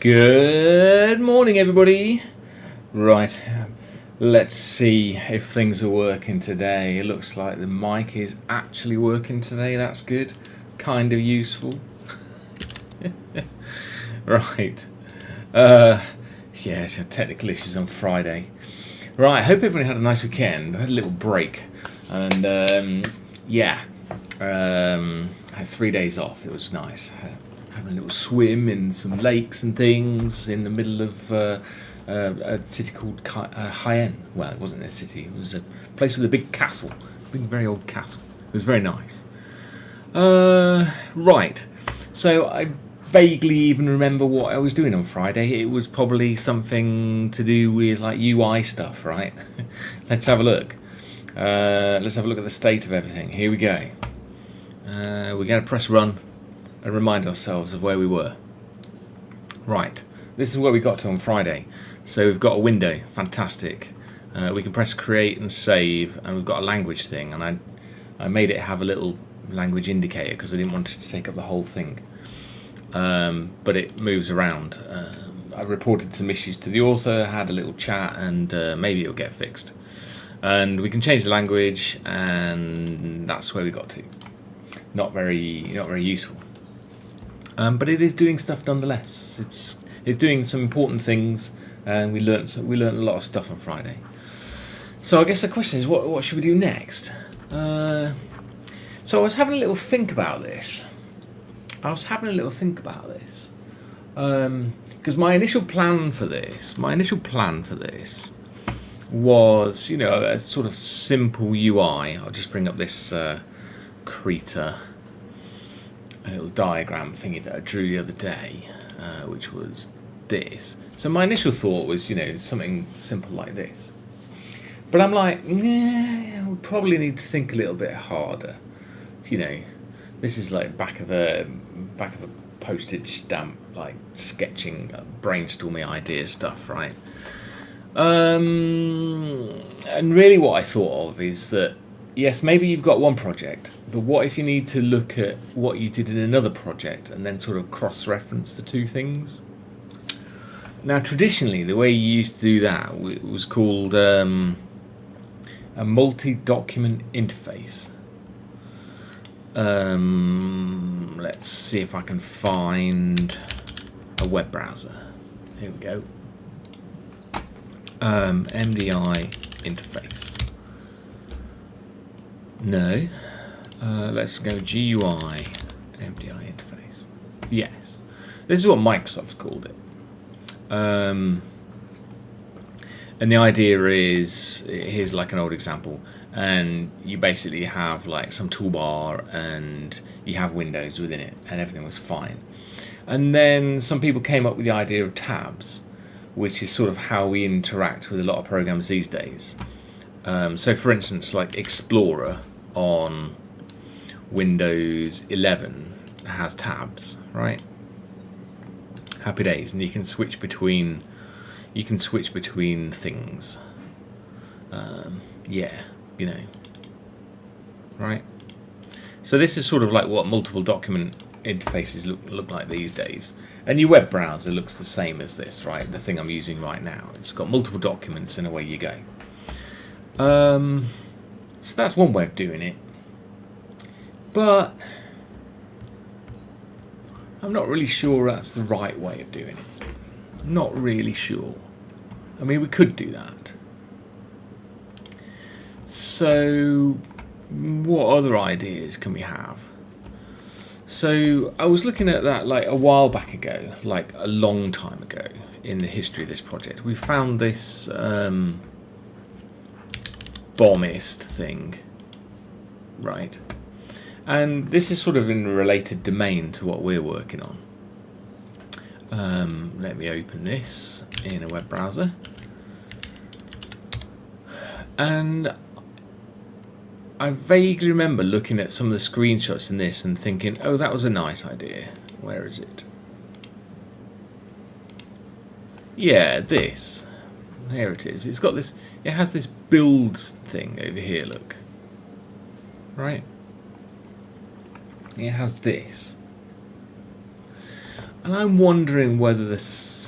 Good morning, everybody. Right, let's see if things are working today. It looks like the mic is actually working today. That's good. Kind of useful. Right. Yeah, so technical issues on Friday. Right, I hope everyone had a nice weekend. I had a little break. And, I had 3 days off. It was nice. Having a little swim in some lakes and things in the middle of a city called Jaén. Well, it wasn't a city. It was a place with a big castle. A big, very old castle. It was very nice. Right. So I vaguely even remember what I was doing on Friday. It was probably something to do with like UI stuff, right? Let's have a look. Let's have a look at the state of everything. Here we go. We're going to press run and remind ourselves of where we were. Right, this is where we got to on Friday. So we've got a window, fantastic. We can press create and save, and we've got a language thing, and I made it have a little language indicator because I didn't want it to take up the whole thing. But it moves around. I reported some issues to the author, had a little chat, and maybe it'll get fixed. And we can change the language, and that's where we got to. Not very useful. But it is doing stuff nonetheless. It's doing some important things, and we learnt a lot of stuff on Friday. So I guess the question is, what should we do next? So I was having a little think about this. Because my initial plan for this was, a sort of simple UI. I'll just bring up this Krita. A little diagram thingy that I drew the other day, which was this. So my initial thought was, something simple like this. But I'm like, we'll probably need to think a little bit harder. This is like back of a postage stamp, like sketching, brainstorming idea stuff, right? And really what I thought of is that, yes, maybe you've got one project, but what if you need to look at what you did in another project and then sort of cross-reference the two things? Now, traditionally, the way you used to do that was called a multi-document interface. Let's see if I can find a web browser. Here we go. MDI interface. No. Let's go GUI MDI interface. Yes. This is what Microsoft's called it. And the idea is, here's like an old example, and you basically have like some toolbar and you have windows within it, and everything was fine. And then some people came up with the idea of tabs, which is sort of how we interact with a lot of programs these days. So for instance, like Explorer on Windows 11 has tabs, right? Happy days, and you can switch between things. Right? So this is sort of like what multiple document interfaces look like these days. And your web browser looks the same as this, right? The thing I'm using right now. It's got multiple documents and away you go. So that's one way of doing it. But I'm not really sure that's the right way of doing it. I'm not really sure. I mean, we could do that. So what other ideas can we have? So I was looking at that like a while back ago, like a long time ago in the history of this project. We found this bombist thing, right? And this is sort of in a related domain to what we're working on. Let me open this in a web browser. And I vaguely remember looking at some of the screenshots in this and thinking, oh, that was a nice idea. Where is it? Yeah, this. Here it is. It's got this, it has this build thing over here, look. Right? It has this. And I'm wondering whether the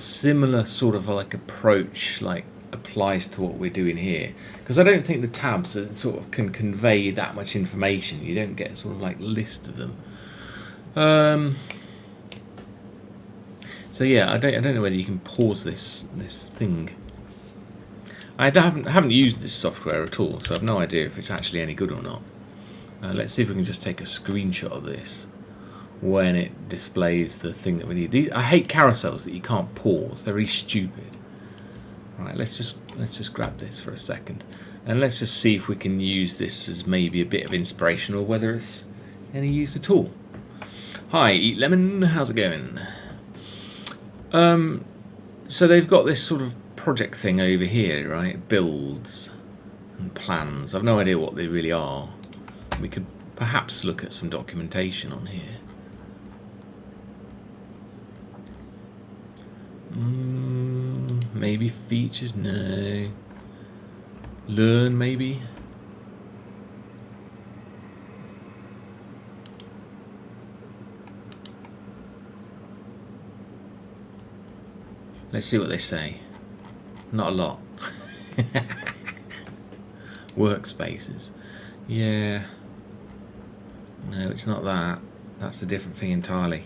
similar sort of like approach like applies to what we're doing here, because I don't think the tabs are, sort of can convey that much information. You don't get sort of like list of them. So yeah, I don't know whether you can pause this thing. I haven't used this software at all, so I've no idea if it's actually any good or not. Let's see if we can just take a screenshot of this when it displays the thing that we need. I hate carousels that you can't pause. They're really stupid. Right, let's just grab this for a second, and let's just see if we can use this as maybe a bit of inspiration, or whether it's any use at all. Hi, Eat Lemon. How's it going? So they've got this sort of project thing over here, right? Builds and plans. I've no idea what they really are. We could perhaps look at some documentation on here. Maybe features? No. Learn, maybe? Let's see what they say. Not a lot. Workspaces. Yeah. No, it's not that. That's a different thing entirely.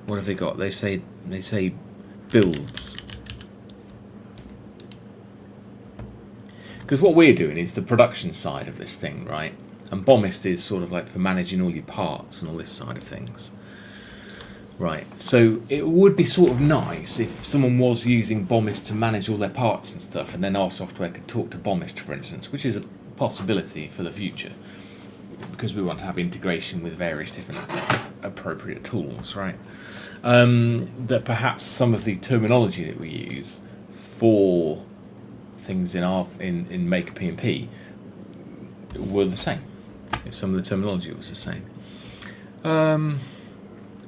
What have they got? They say builds. Because what we're doing is the production side of this thing, right? And Bombist is sort of like for managing all your parts and all this side of things. Right, so it would be sort of nice if someone was using Bombist to manage all their parts and stuff, and then our software could talk to Bombist, for instance, which is a possibility for the future, because we want to have integration with various different appropriate tools, right? That perhaps some of the terminology that we use for things in MakerPnP were the same, if some of the terminology was the same.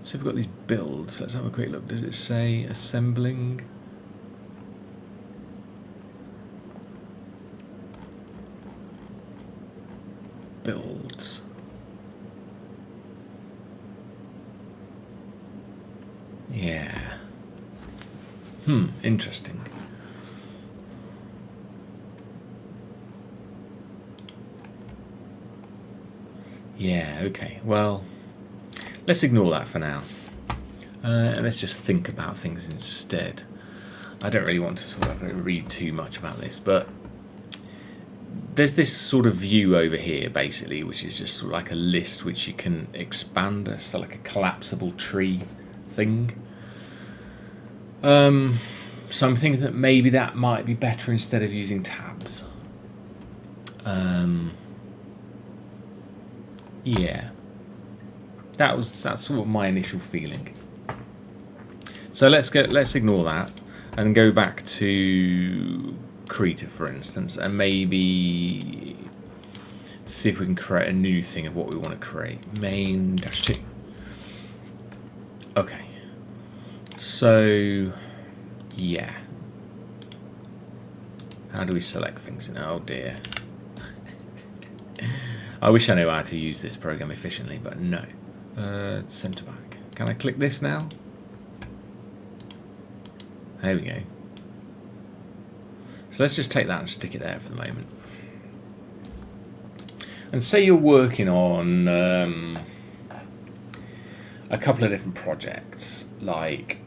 So we've got these builds. Let's have a quick look. Does it say assembling? Builds. Yeah. Interesting. Yeah, okay. Well, let's ignore that for now. And let's just think about things instead. I don't really want to sort of read too much about this, but there's this sort of view over here, basically, which is just sort of like a list which you can expand. So like a collapsible tree thing. So I'm thinking that maybe that might be better instead of using tabs. Yeah. That's sort of my initial feeling. So let's ignore that and go back to Krita, for instance, and maybe see if we can create a new thing of what we want to create. Main-2. Okay. So yeah. How do we select things? Oh dear. I wish I knew how to use this program efficiently, but no. Centre back. Can I click this now? There we go. So let's just take that and stick it there for the moment. And say you're working on a couple of different projects. Like,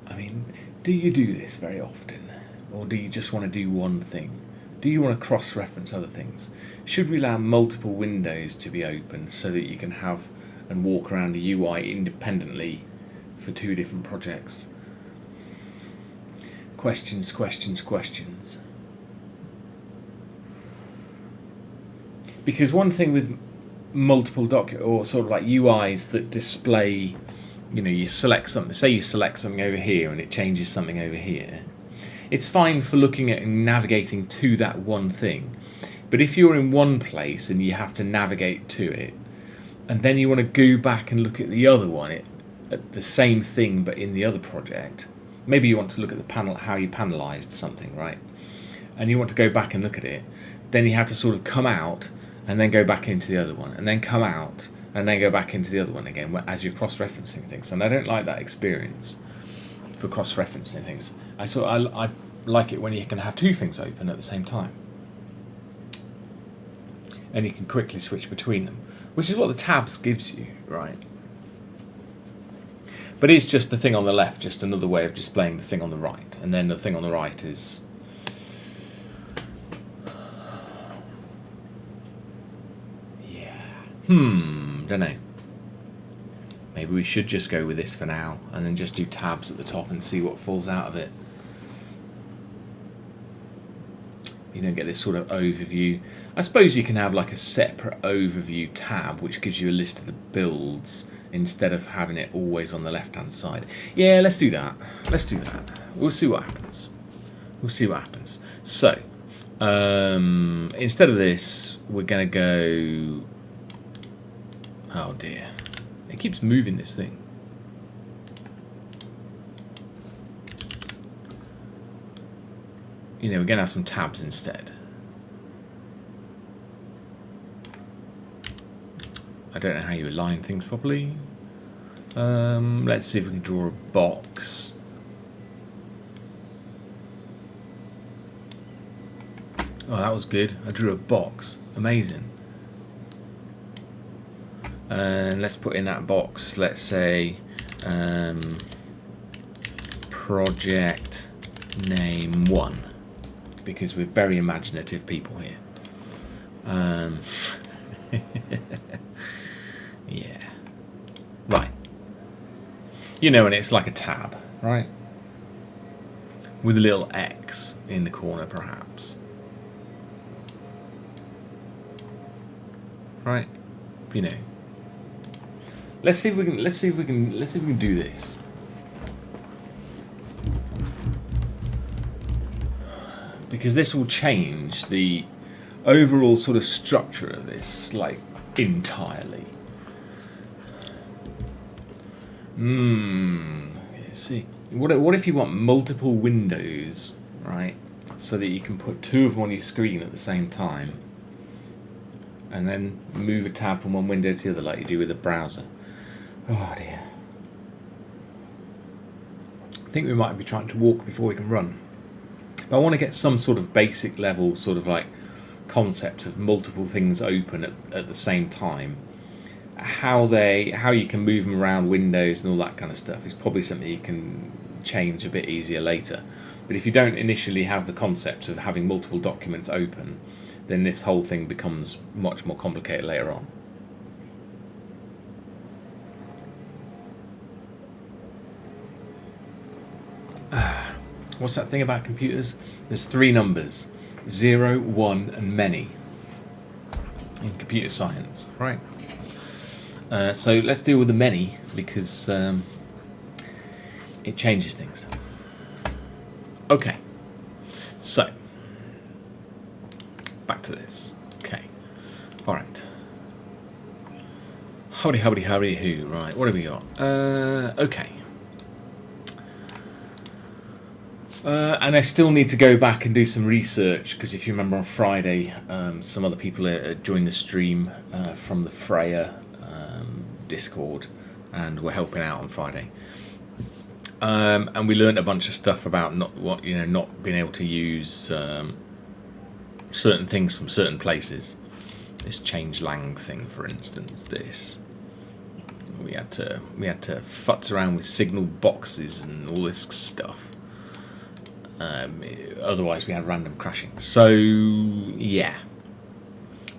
I mean, do you do this very often? Or do you just want to do one thing? Do you want to cross-reference other things? Should we allow multiple windows to be opened so that you can have and walk around the UI independently for two different projects? Questions, questions, questions. Because one thing with multiple or sort of like UIs that display, you know, you select something, say you select something over here and it changes something over here. It's fine for looking at and navigating to that one thing. But if you're in one place and you have to navigate to it, and then you want to go back and look at the other one, at the same thing but in the other project, maybe you want to look at the panel, how you panelized something, right? And you want to go back and look at it, then you have to sort of come out and then go back into the other one, and then come out, and then go back into the other one again as you're cross-referencing things. And I don't like that experience for cross-referencing things. I like it when you can have two things open at the same time, and you can quickly switch between them, which is what the tabs gives you, right? But it's just the thing on the left, just another way of displaying the thing on the right, and then the thing on the right is... don't know. Maybe we should just go with this for now, and then just do tabs at the top and see what falls out of it. You don't get this sort of overview. I suppose you can have like a separate overview tab which gives you a list of the builds instead of having it always on the left hand side. Yeah, let's do that. Let's do that. We'll see what happens. We'll see what happens. So, instead of this, we're going to go... Oh dear. It keeps moving this thing. You know, we're going to have some tabs instead. I don't know how you align things properly. Let's see if we can draw a box. Oh, that was good. I drew a box. Amazing. And let's put in that box, let's say, project name 1, because we're very imaginative people here. Yeah. Right. You know, and it's like a tab, right? With a little X in the corner, perhaps. Right? You know. Let's see if we can do this. Because this will change the overall sort of structure of this, like, entirely. See. What if you want multiple windows, right? So that you can put two of them on your screen at the same time. And then move a tab from one window to the other like you do with a browser. Oh dear. I think we might be trying to walk before we can run. But I want to get some sort of basic level sort of like concept of multiple things open at the same time. How you can move them around windows and all that kind of stuff is probably something you can change a bit easier later. But if you don't initially have the concept of having multiple documents open, then this whole thing becomes much more complicated later on. What's that thing about computers? There's 3 numbers, 0, 1 and many in computer science, right? So let's deal with the many because it changes things. Okay, so back to this. Okay, all right. Howdy, howdy, howdy, who? Right, what have we got? Okay. And I still need to go back and do some research because if you remember on Friday, some other people joined the stream from the Freya Discord, and were helping out on Friday. And we learned a bunch of stuff about not being able to use certain things from certain places. This change lang thing, for instance. This we had to futz around with signal boxes and all this stuff. Otherwise, we had random crashing. So yeah,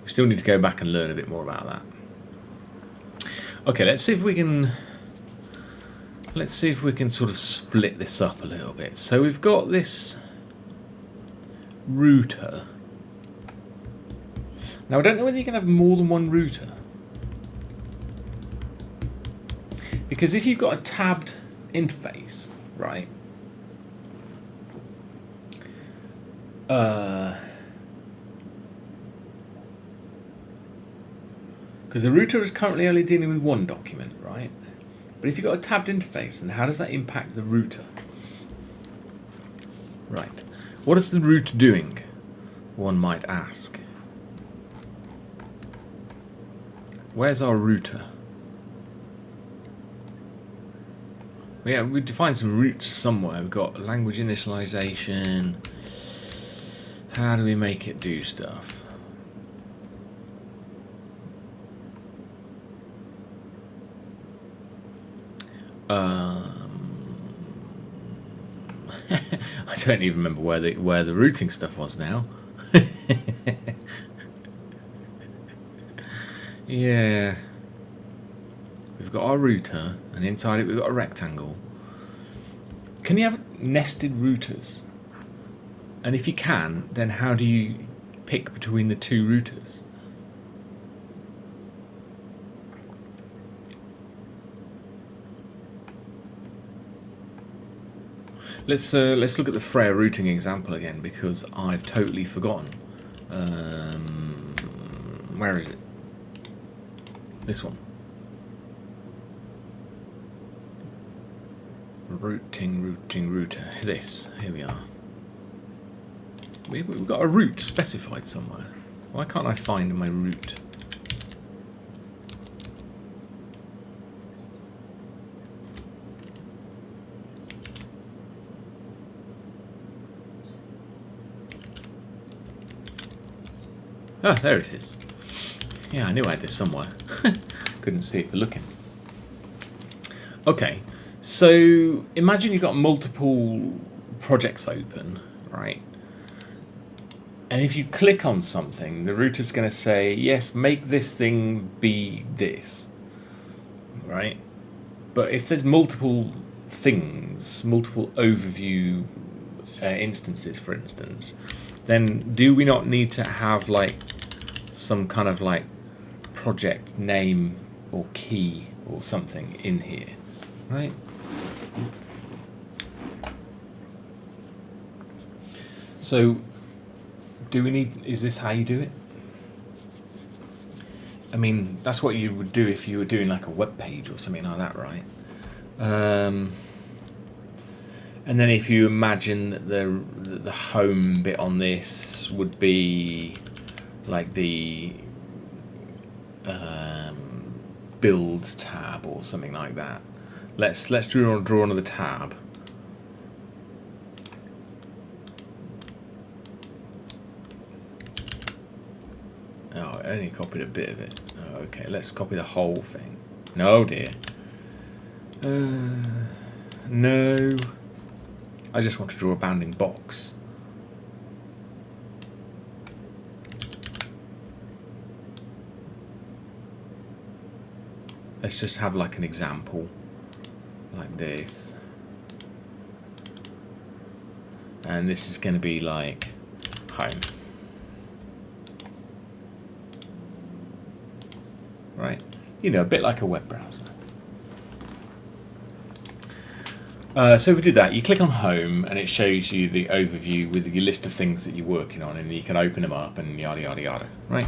we still need to go back and learn a bit more about that. Okay, let's see if we can sort of split this up a little bit. So we've got this router. Now I don't know whether you can have more than one router, because if you've got a tabbed interface, right? Because the router is currently only dealing with one document, right? But if you've got a tabbed interface, then how does that impact the router? Right. What is the router doing? One might ask. Where's our router? Yeah, we defined some roots somewhere. We've got language initialization. How do we make it do stuff? I don't even remember where the routing stuff was now. Yeah. We've got our router, and inside it we've got a rectangle. Can you have nested routers? And if you can, then how do you pick between the two routers? Let's look at the Freya routing example again, because I've totally forgotten. Where is it? This one. Routing router. This. Here we are. We've got a route specified somewhere. Why can't I find my route? Ah, there it is. Yeah, I knew I had this somewhere. Couldn't see it for looking. Okay, so imagine you've got multiple projects open, right? And if you click on something, the router's going to say, yes, make this thing be this, right? But if there's multiple things, multiple overview instances, for instance, then do we not need to have like some kind of like project name or key or something in here, right? So do we need, is this how you do it? I mean, that's what you would do if you were doing like a web page or something like that, right? And then if you imagine that the home bit on this would be like the builds tab or something like that. Let's draw another tab. Oh, I only copied a bit of it. Oh, okay, let's copy the whole thing. No, dear. No. I just want to draw a bounding box. Let's just have like an example, like this. And this is going to be like home. Right? You know, a bit like a web browser. So if we did that, you click on home and it shows you the overview with your list of things that you're working on, and you can open them up and yada yada yada, right?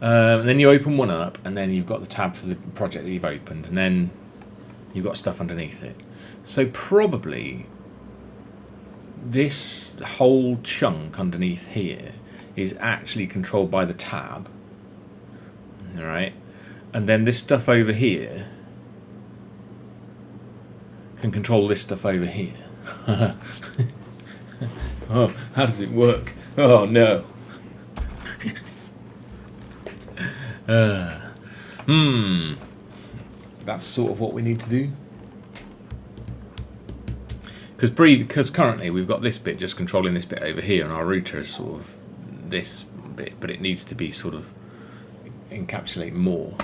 And then you open one up and then you've got the tab for the project that you've opened, and then you've got stuff underneath it. So probably this whole chunk underneath here is actually controlled by the tab, alright? And then this stuff over here can control this stuff over here. Oh, how does it work? Oh no. That's sort of what we need to do. Because currently we've got this bit just controlling this bit over here, and our router is sort of this bit, but it needs to be sort of encapsulate more.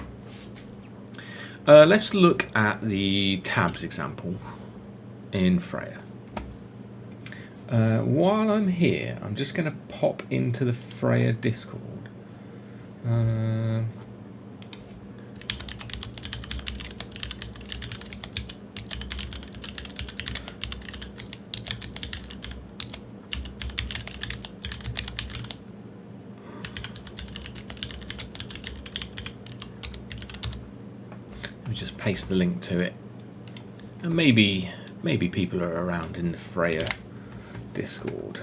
Let's look at the tabs example in Freya. While I'm here, I'm just going to pop into the Freya Discord. Let me just paste the link to it, and maybe people are around in the Freya Discord.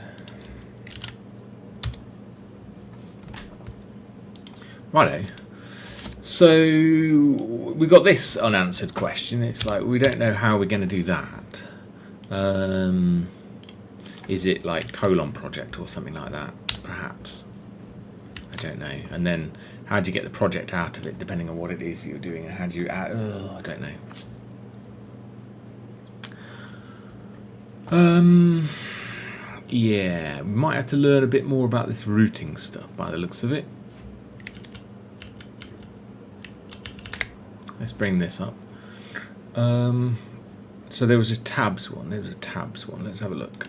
Righto. So we got this unanswered question. It's like we don't know how we're going to do that. Is it like colon project or something like that? Perhaps. I don't know. And then how do you get the project out of it, depending on what it is you're doing, and how do you add? I don't know. Yeah, we might have to learn a bit more about this routing stuff by the looks of it. Let's bring this up. So there was this tabs one. There was a tabs one. Let's have a look.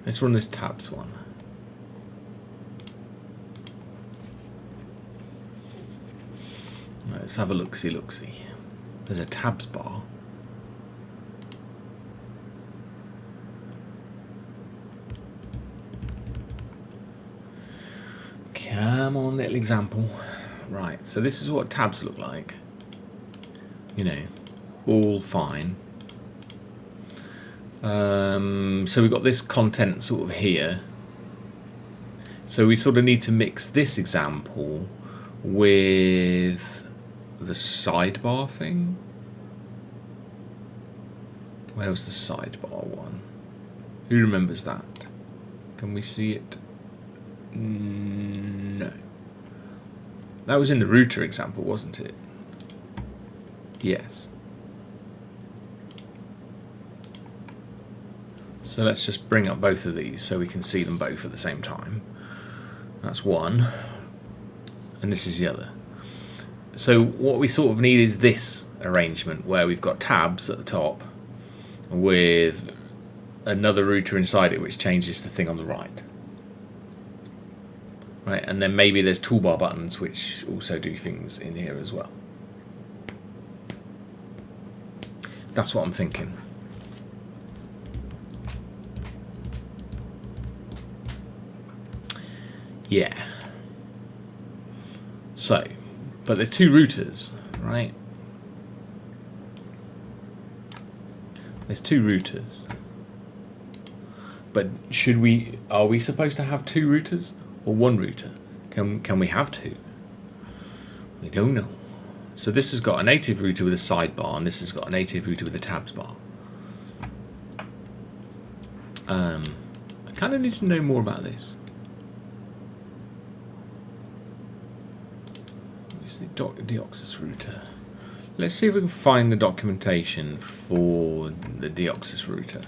Let's run this tabs one. Let's have a look-see. There's a tabs bar. Come on, little example. Right, so this is what tabs look like. You know, all fine. So we've got this content sort of here. So we sort of need to mix this example with the sidebar thing. Where was the sidebar one? Who remembers that? Can we see it? No. That was in the router example, wasn't it? Yes. So let's just bring up both of these so we can see them both at the same time. That's one. And this is the other. So what we sort of need is this arrangement where we've got tabs at the top with another router inside it which changes the thing on the right. Right, and then maybe there's toolbar buttons which also do things in here as well. That's what I'm thinking. Yeah. So, but there's two routers, right? There's two routers. But are we supposed to have two routers or one router? Can we have two? We don't know. So this has got a native router with a sidebar, and this has got a native router with a tabs bar. I kind of need to know more about this. Where's the Dioxus router? Let's see if we can find the documentation for the Dioxus router.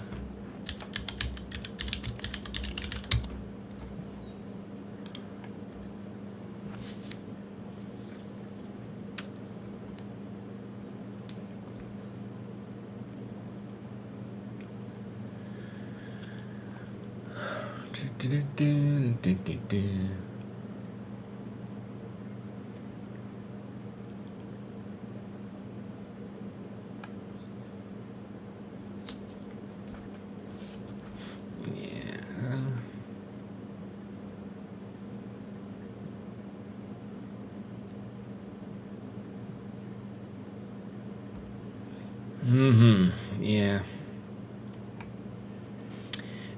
Yeah.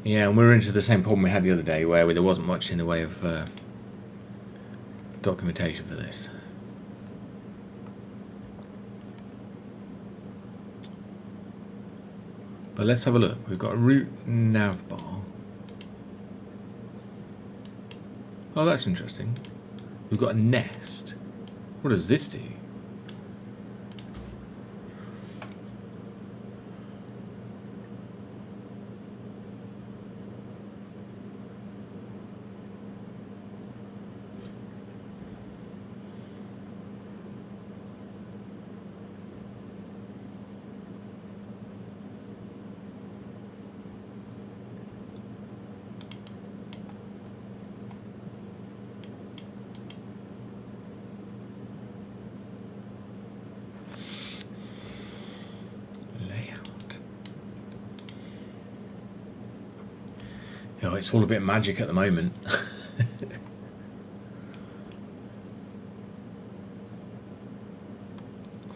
Yeah, and we're into the same problem we had the other day where there wasn't much in the way of documentation for this. But let's have a look. We've got a root nav bar. Oh, that's interesting. We've got a nest. What does this do? Oh, it's all a bit magic at the moment.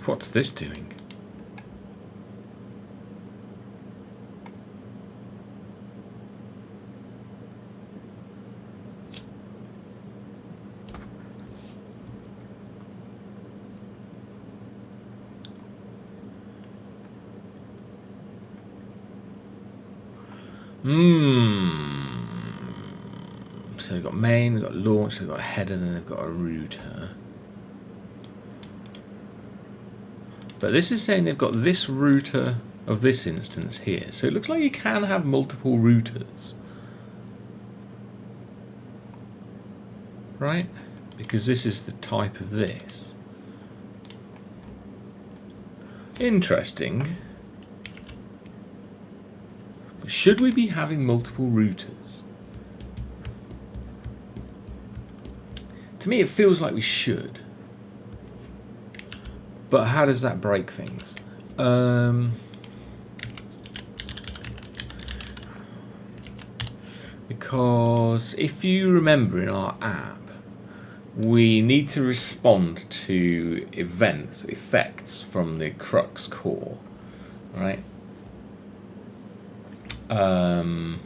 What's this doing? So they've got main, they've got launch, they've got a header, and they've got a router. But this is saying they've got this router of this instance here. So it looks like you can have multiple routers. Right? Because this is the type of this. Interesting. But should we be having multiple routers? To me, it feels like we should. But how does that break things? Because if you remember in our app, we need to respond to events, effects from the Crux core, right? And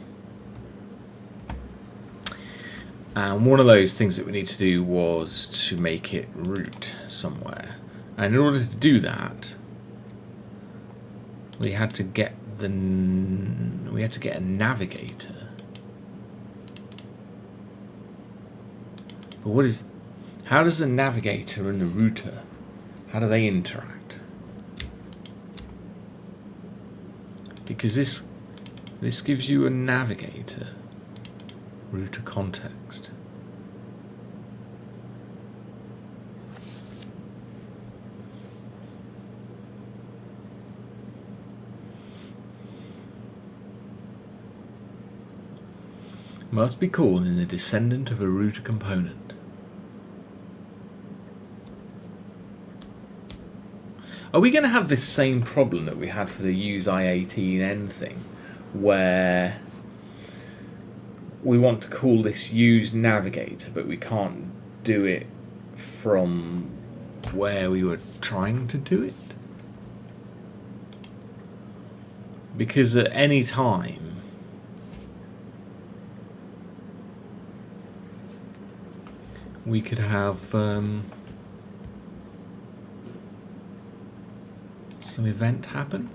one of those things that we need to do was to make it root somewhere. And in order to do that, we had to get a navigator. But how does the navigator and the router, how do they interact? Because this gives you a navigator, router context. Must be called in the descendant of a router component. Are we going to have this same problem that we had for the use i18n thing, where we want to call this use navigator, but we can't do it from where we were trying to do it? Because at any time, we could have some event happen.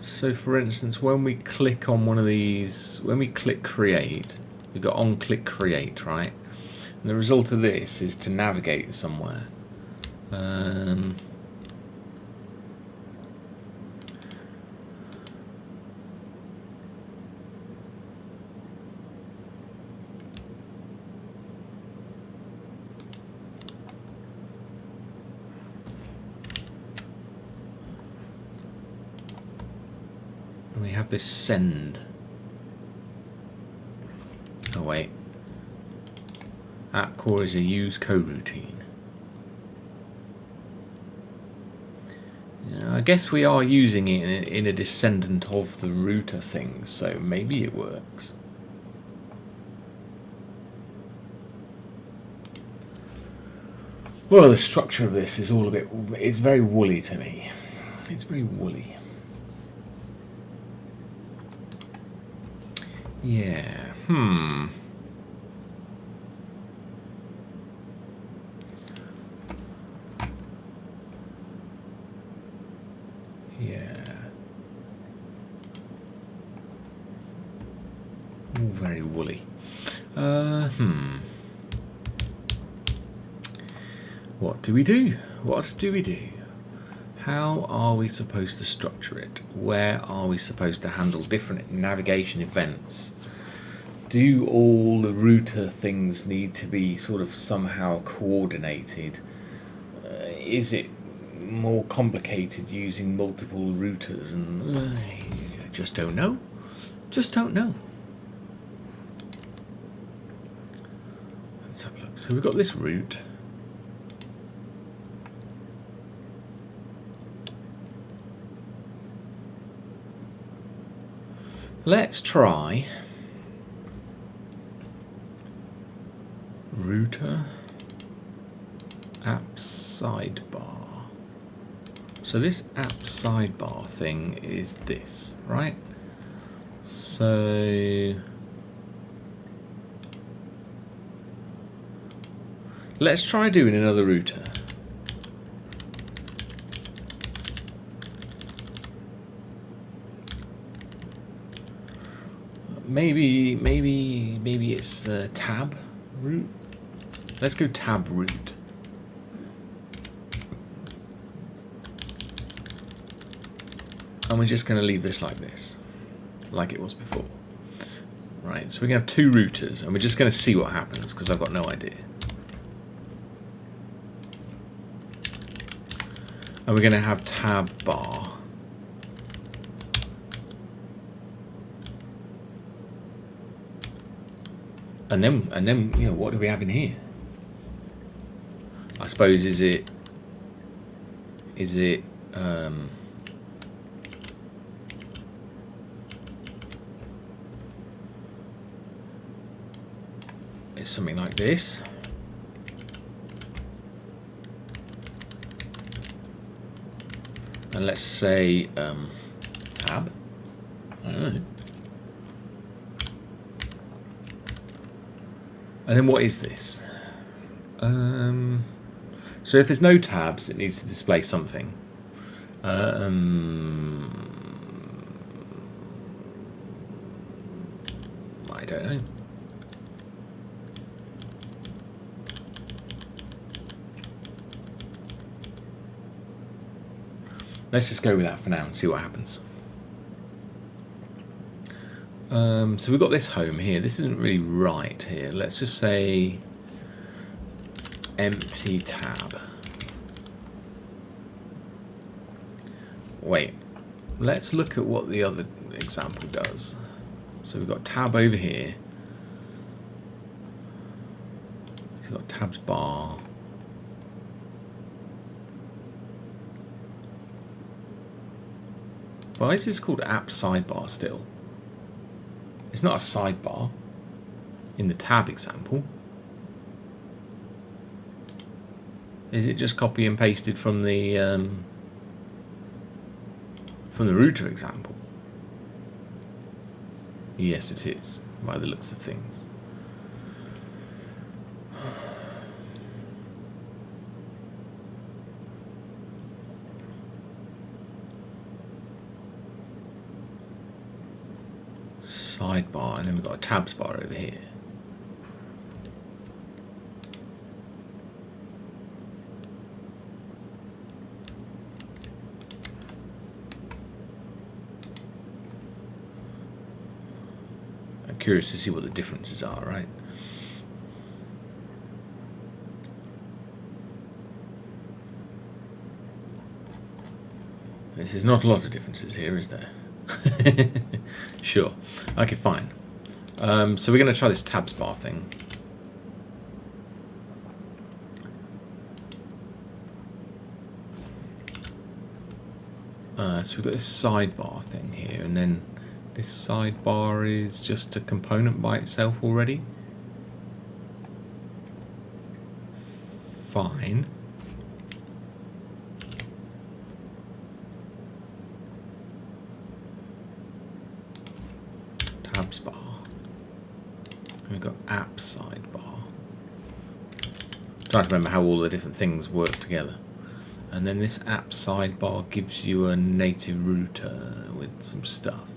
So for instance, when we click on one of these, when we click create, we've got on click create, right? And the result of this is to navigate somewhere. We have this send. Oh wait. App core is a use coroutine. I guess we are using it in a descendant of the router thing, so maybe it works. Well, the structure of this is all a bit, it's very woolly to me. It's very woolly. Yeah, Yeah. All very woolly. What do we do? What do we do? How are we supposed to structure it? Where are we supposed to handle different navigation events? Do all the router things need to be sort of somehow coordinated? Is it more complicated using multiple routers? And I just don't know. Just don't know. Let's have a look. So we've got this route. Let's try router app sidebar. So this app sidebar thing is this, right? So let's try doing another router. maybe it's tab root. Let's go tab root. And we're just going to leave this like this, like it was before. Right, so we're going to have two routers, and we're just going to see what happens, because I've got no idea. And we're going to have tab bar. And then, you know, what do we have in here? I suppose is it it's something like this. And let's say tab. I don't know. And then what is this? So if there's no tabs, it needs to display something. I don't know. Let's just go with that for now and see what happens. So we've got this home here. This isn't really right here. Let's just say empty tab. Wait, let's look at what the other example does. So we've got tab over here. We've got tabs bar. Why is this called app sidebar still? It's not a sidebar in the tab example. Is it just copy and pasted from the router example? Yes, it is, by the looks of things. Sidebar, and then we've got a tabs bar over here. I'm curious to see what the differences are, right? There's not a lot of differences here, is there? Sure. Okay, fine. So we're going to try this tabs bar thing. So we've got this sidebar thing here, and then this sidebar is just a component by itself already. Fine. Tabs bar. And we've got app sidebar. Trying to remember how all the different things work together. And then this app sidebar gives you a native router with some stuff.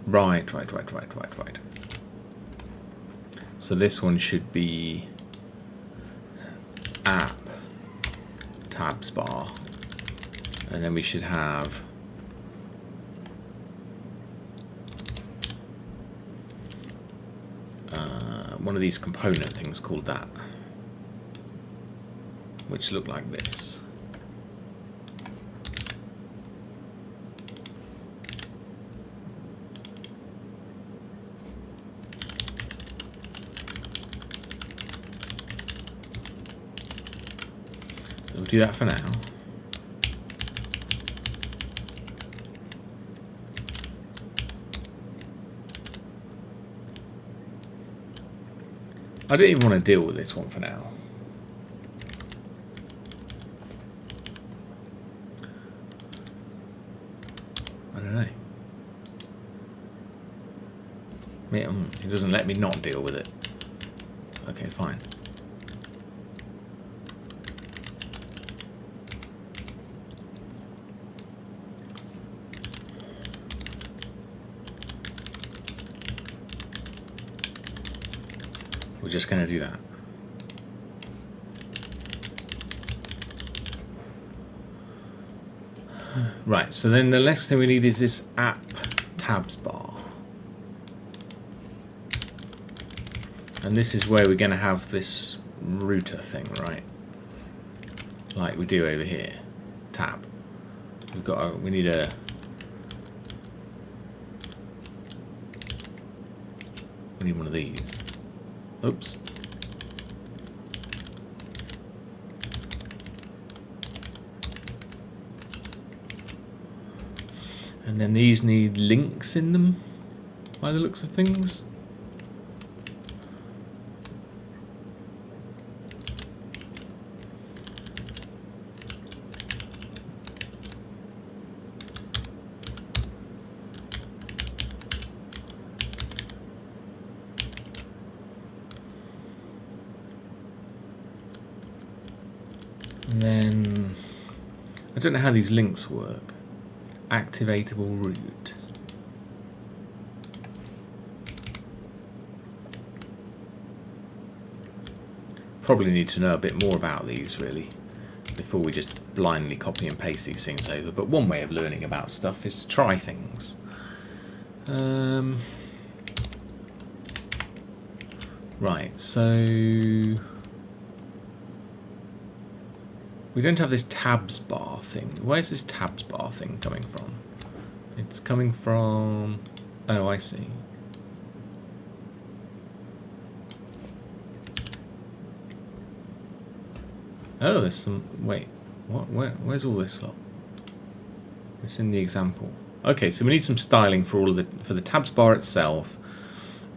Right. So this one should be app tabs bar, and then we should have one of these component things called that, which look like this. So we'll do that for now. I don't even want to deal with this one for now. I don't know. It doesn't let me not deal with it. Okay, fine. just going to do that? Right, so then the next thing we need is this app tabs bar. And this is where we're going to have this router thing, right? Like we do over here. Tab. We need one of these. Oops. And then these need links in them, by the looks of things. And then, I don't know how these links work. Activatable route. Probably need to know a bit more about these really before we just blindly copy and paste these things over. But one way of learning about stuff is to try things. Right, so we don't have this tabs bar thing. Where's this tabs bar thing coming from? It's coming from... Oh, I see. Oh, there's some... Wait. What? Where's all this lot? It's in the example. Okay, so we need some styling for all of the tabs bar itself,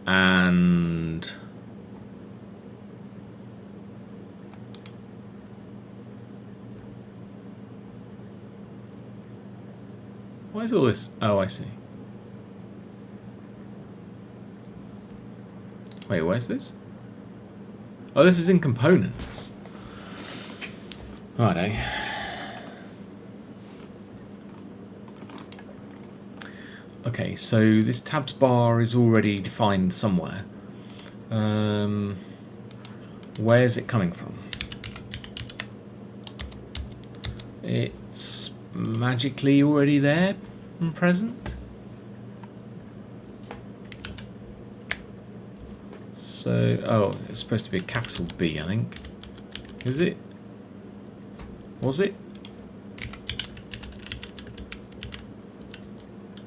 and why is all this? Oh, I see. Wait, where's this? Oh, this is in components. Righto. Okay, so this tabs bar is already defined somewhere. Where's it coming from? It's magically already there and present. So, oh, it's supposed to be a capital B, I think. Is it? Was it?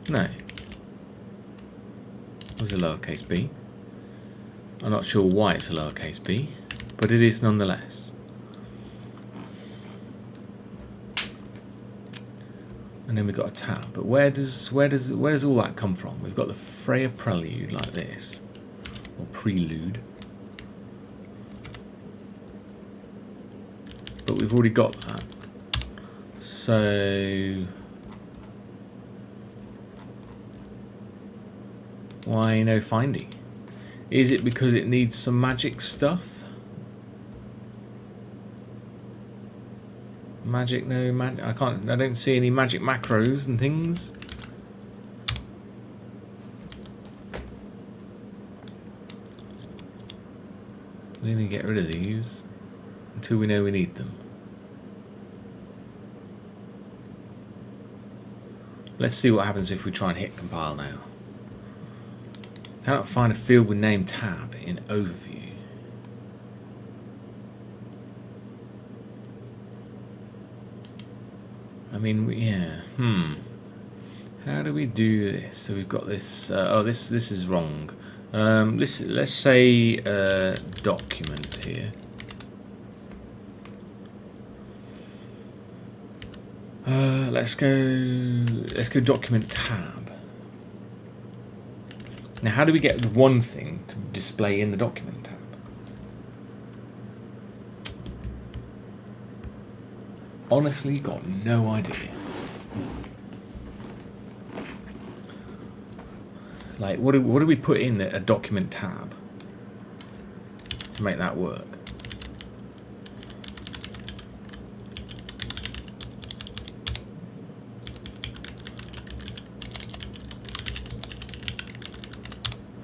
No. It was a lowercase b. I'm not sure why it's a lowercase b, but it is nonetheless. And then we've got a tab. But where does all that come from? We've got the Freya prelude like this, or prelude. But we've already got that. So why no finding? Is it because it needs some magic stuff? Magic, no magic. I don't see any magic macros and things. We're gonna get rid of these until we know we need them. Let's see what happens if we try and hit compile now. Cannot find a field with name tab in overview. I mean, yeah. How do we do this? So we've got this. Oh, this is wrong. Let's say document here. Let's go document tab. Now, how do we get one thing to display in the document tab? Honestly, got no idea. Like, what do we put in a document tab to make that work?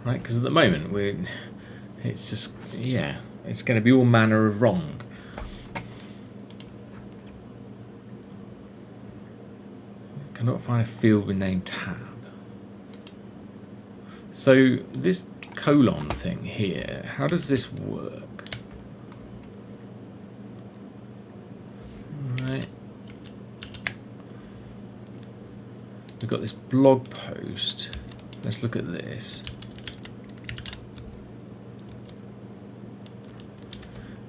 Right, because at the moment It's just, yeah, it's going to be all manner of wrong. Cannot find a field with name tab. So this colon thing here, how does this work? Right. We've got this blog post. Let's look at this.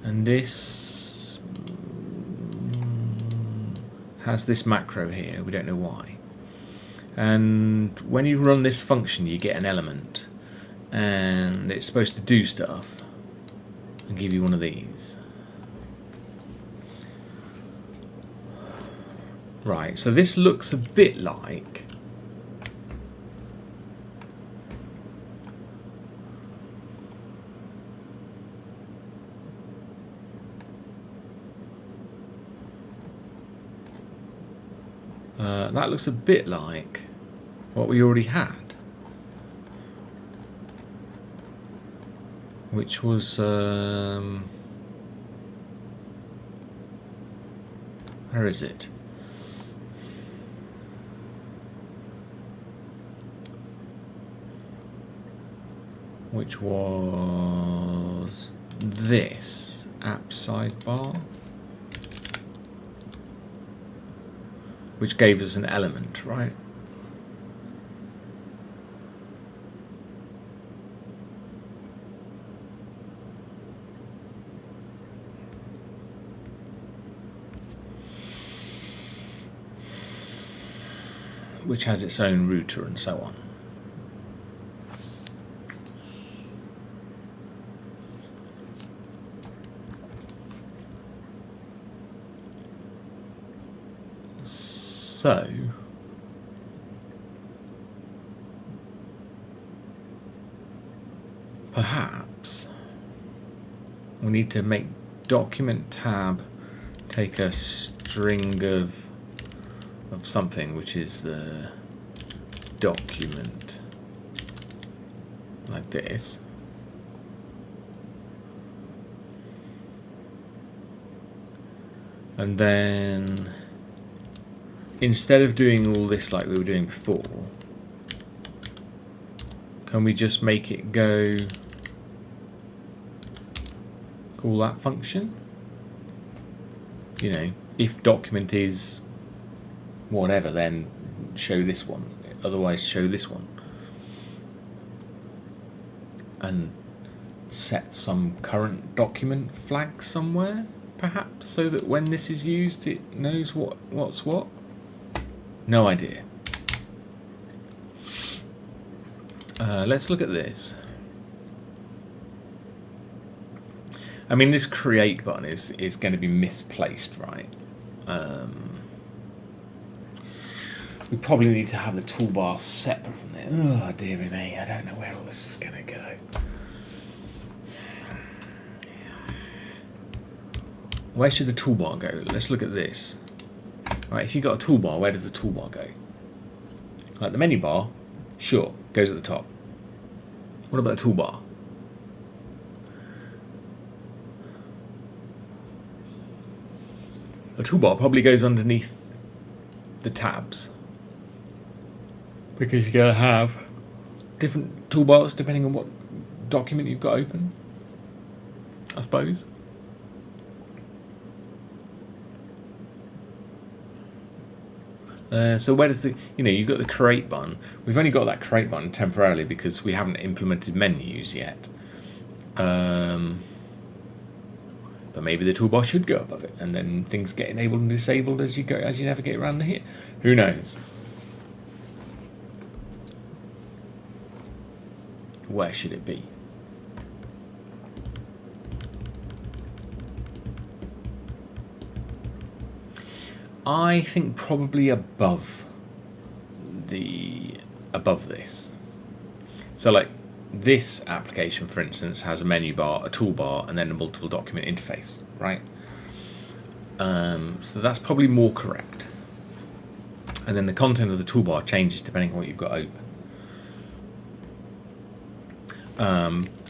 And this has this macro here. We don't know why. And when you run this function, you get an element. And it's supposed to do stuff and give you one of these. Right, so this looks a bit like that looks a bit like what we already had, which was where is it? Which was this app sidebar, which gave us an element, right? Which has its own router and so on. So perhaps we need to make document tab take a string of something, which is the document, like this. And then instead of doing all this like we were doing before, can we just make it go call that function? You know, if document is whatever, then show this one, otherwise show this one, and set some current document flag somewhere, perhaps, so that when this is used it knows what's what. No idea. Let's look at this. I mean, this create button is going to be misplaced, right? We probably need to have the toolbar separate from it. Oh, dearie me, I don't know where all this is going to go. Where should the toolbar go? Let's look at this. Right, if you've got a toolbar, where does the toolbar go? Like the menu bar, sure, goes at the top. What about the toolbar? The toolbar probably goes underneath the tabs, because you're going to have different toolbars depending on what document you've got open, I suppose. So where does you've got the create button. We've only got that create button temporarily because we haven't implemented menus yet. But maybe the toolbar should go above it, and then things get enabled and disabled as you navigate around here. Who knows? Where should it be? I think probably above this. So like this application, for instance, has a menu bar, a toolbar, and then a multiple document interface, right? So that's probably more correct. And then the content of the toolbar changes depending on what you've got open.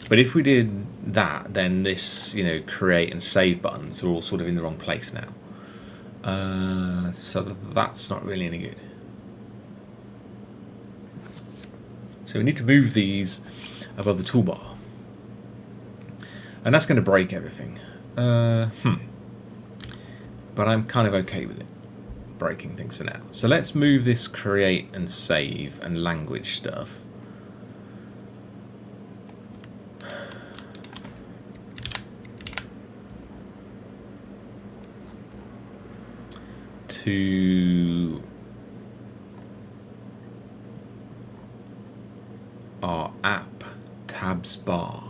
But if we did that, then this, you know, create and save buttons are all sort of in the wrong place now. So that's not really any good. So we need to move these above the toolbar. And that's going to break everything. But I'm kind of okay with it, breaking things for now. So let's move this create and save and language stuff to our app tabs bar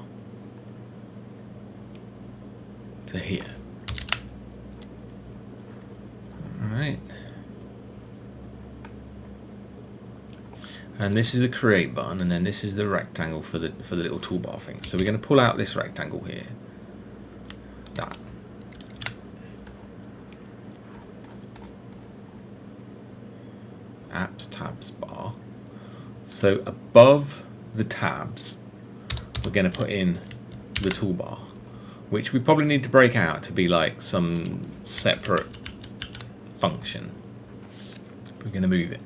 to here. Alright. And this is the create button, and then this is the rectangle for the little toolbar thing. So we're going to pull out this rectangle here. That. Apps tabs bar. So above the tabs, we're going to put in the toolbar, which we probably need to break out to be like some separate function. We're going to move it.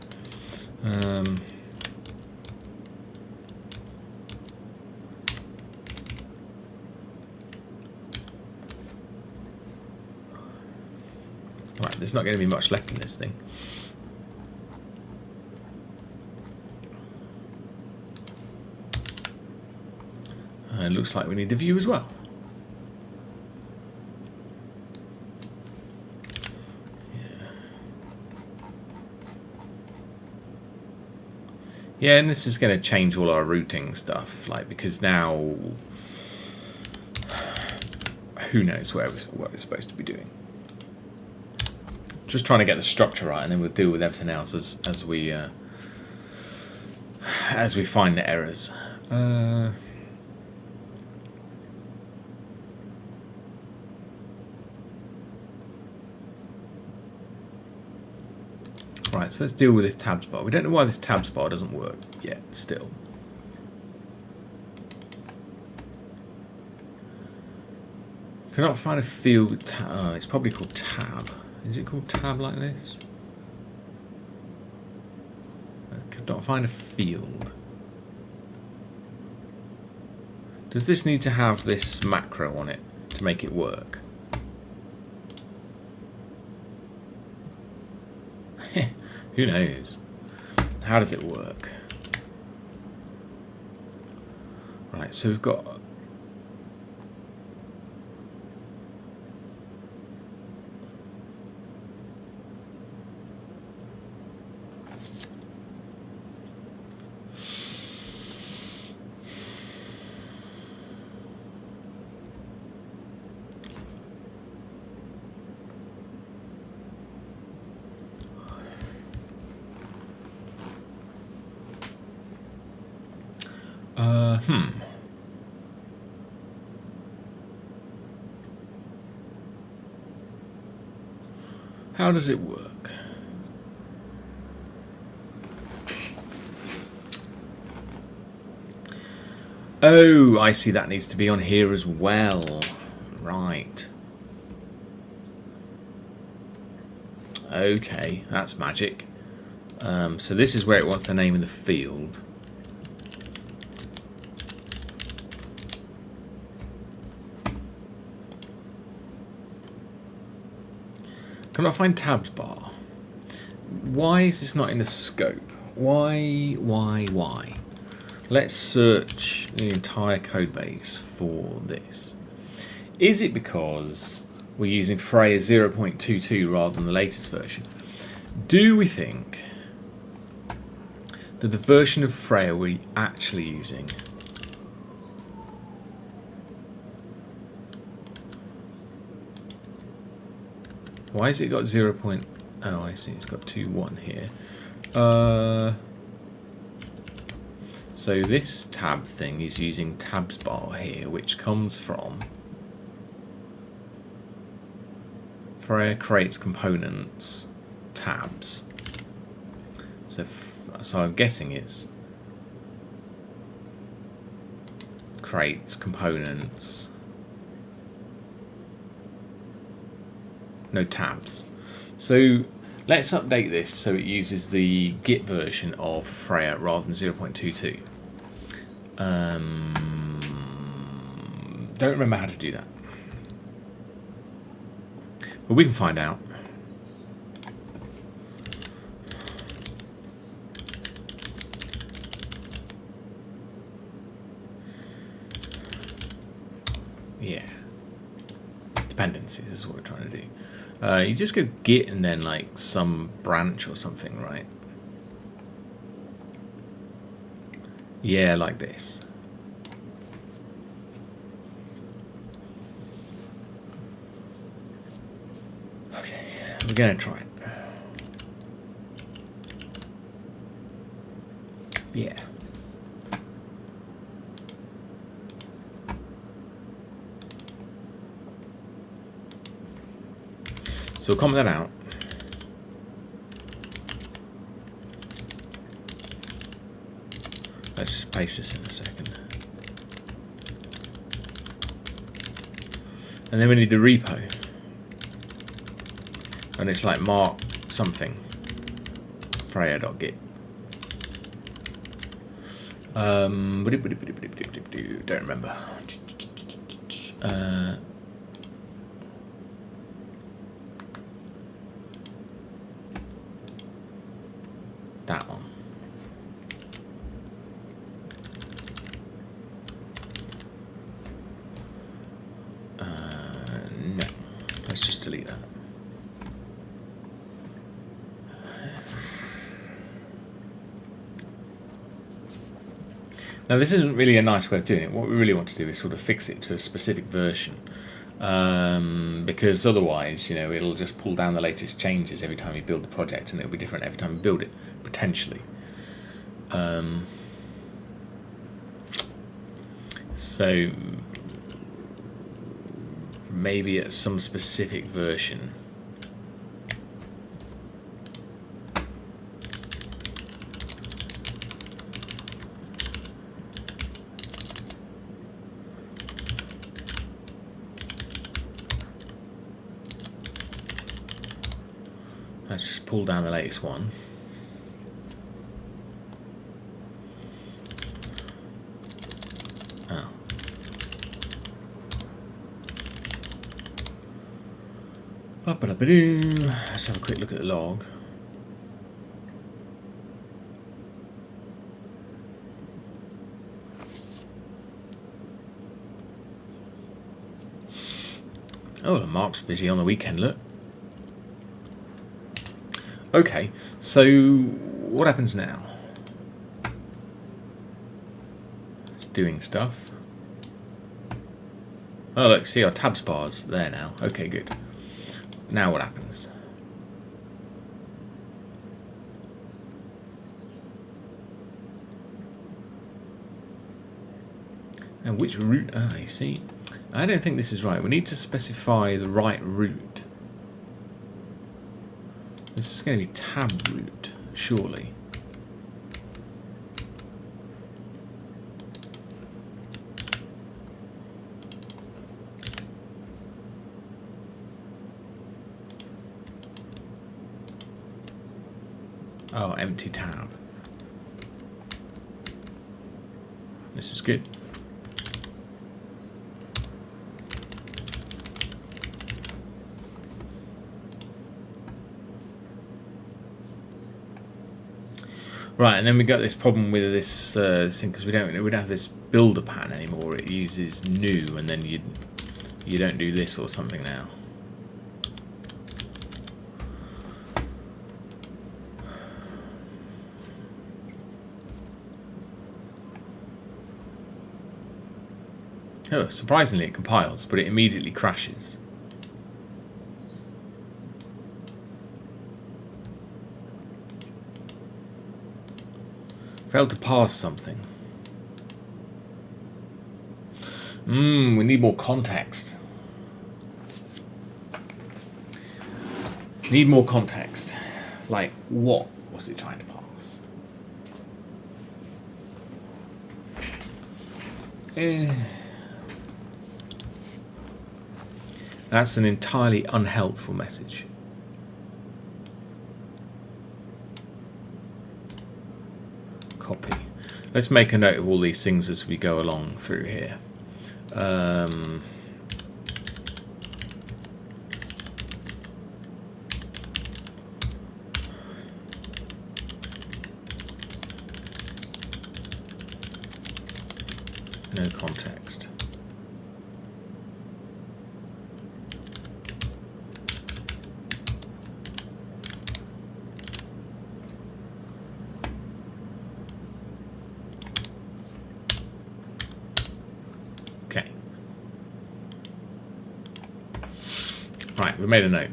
Right, there's not going to be much left in this thing. It looks like we need the view as well. Yeah, and this is going to change all our routing stuff, like, because now who knows what it's supposed to be doing. Just trying to get the structure right, and then we'll deal with everything else as we find the errors. Right, so let's deal with this tabs bar. We don't know why this tabs bar doesn't work yet, still. Cannot find a field with tab. Oh, it's probably called tab. Is it called tab like this? I could not find a field. Does this need to have this macro on it to make it work? Who knows? How does it work? Right, so we've got how does it work? Oh, I see, that needs to be on here as well. Right. Okay, that's magic. So this is where it wants the name of the field. Cannot find tabs bar. Why is this not in the scope? Why? Let's search the entire code base for this. Is it because we're using Freya 0.22 rather than the latest version? Do we think that the version of Freya we're actually using why has it got 0. Oh, I see, it's got 2.1 here. So this tab thing is using tabs bar here, which comes from Freya creates components tabs. So I'm guessing it's crates, components, no tabs. So let's update this so it uses the Git version of Freya rather than 0.22. Don't remember how to do that, but we can find out. Yeah, dependencies is what we're trying to do. You just go git and then like some branch or something, right? Yeah, like this. Okay, we're gonna try it. Yeah. So we'll comment that out. Let's just paste this in a second. And then we need the repo. And it's like mark something. Freya.git. Don't remember. That one. No. Let's just delete that. Now this isn't really a nice way of doing it. What we really want to do is sort of fix it to a specific version. Because otherwise, you know, it'll just pull down the latest changes every time you build the project, and it'll be different every time you build it, potentially. So maybe at some specific version. Let's just pull down the latest one. Oh. Let's have a quick look at the log. Oh, Mark's busy on the weekend, look. Okay, so what happens now? It's doing stuff. Oh look, see our tabs bars there now. Okay, good. Now what happens? Now which route? Ah, you see, I don't think this is right. We need to specify the right route. This is going to be tab root, surely. Oh, empty tab. This is good. Right, and then we got this problem with this thing because we don't have this builder pattern anymore. It uses new, and then you don't do this or something now. Oh, surprisingly, it compiles, but it immediately crashes. Failed to parse something. We need more context. Need more context. Like, what was it trying to parse? That's an entirely unhelpful message. Copy. Let's make a note of all these things as we go along through here. No context. Okay. Right, we made a note.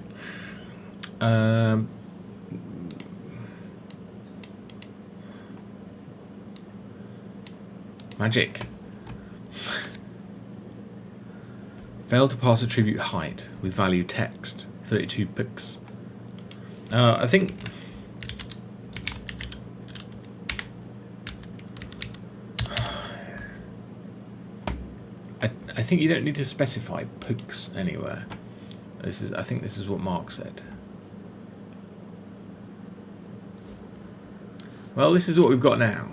Magic. Failed to pass attribute height with value text, 32 pix. I think I think you don't need to specify pix anywhere. I think this is what Mark said. Well, this is what we've got now.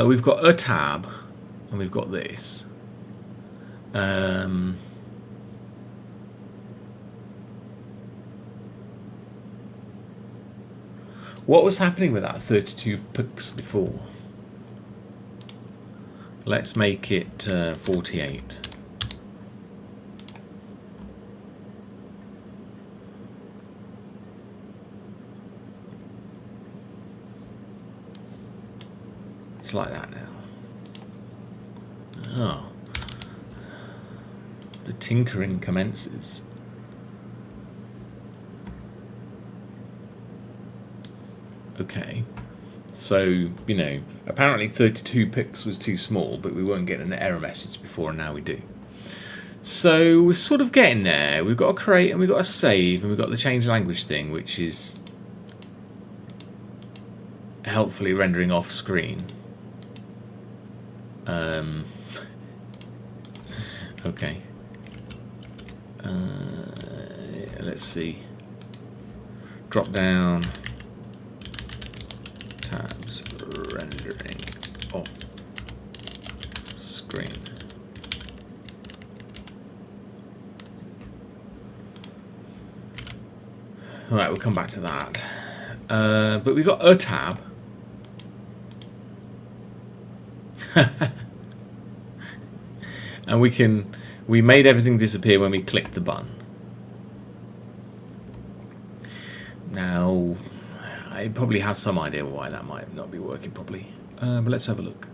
We've got a tab, and we've got this. What was happening with that 32 pix before? Let's make it 48. It's like that now. Oh. The tinkering commences. Okay. So, you know, apparently 32 pix was too small, but we weren't getting an error message before, and now we do. So we're sort of getting there. We've got a create and we've got a save, and we've got the change language thing, which is helpfully rendering off screen. Okay. Let's see. Drop down. Tabs rendering off screen. Alright, we'll come back to that. But we've got a tab. And we made everything disappear when we clicked the button. Now, I probably have some idea why that might not be working properly. But let's have a look.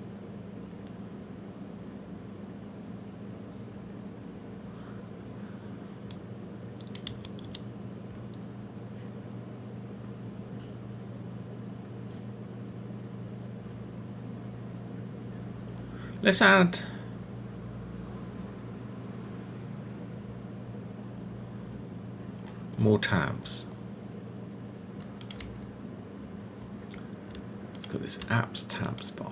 Let's add more tabs. Got this apps tabs bar.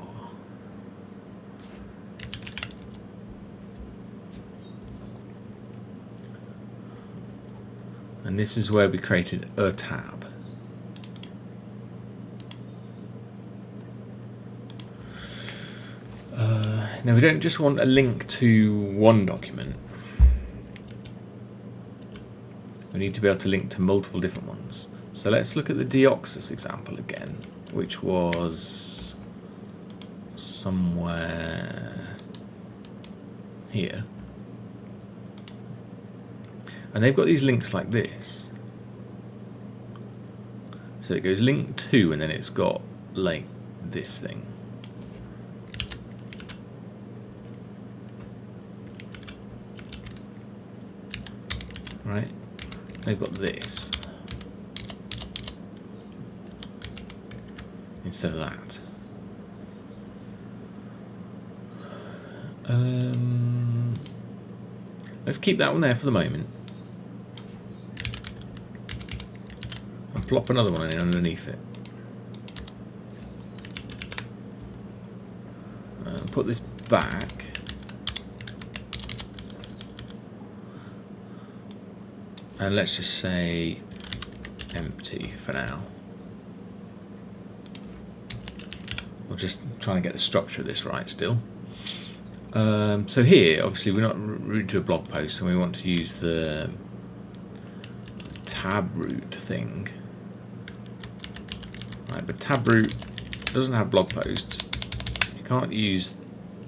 And this is where we created a tab. Now we don't just want a link to one document. We need to be able to link to multiple different ones. So let's look at the Dioxus example again, which was somewhere here. And they've got these links like this. So it goes link to, and then it's got like this thing. Right? They've got this instead of that. Let's keep that one there for the moment. And plop another one in underneath it. put this back. And let's just say empty for now. We're just trying to get the structure of this right still. So here, obviously, we're not route to a blog post, and we want to use the tab route thing. Right, but tab route doesn't have blog posts. You can't use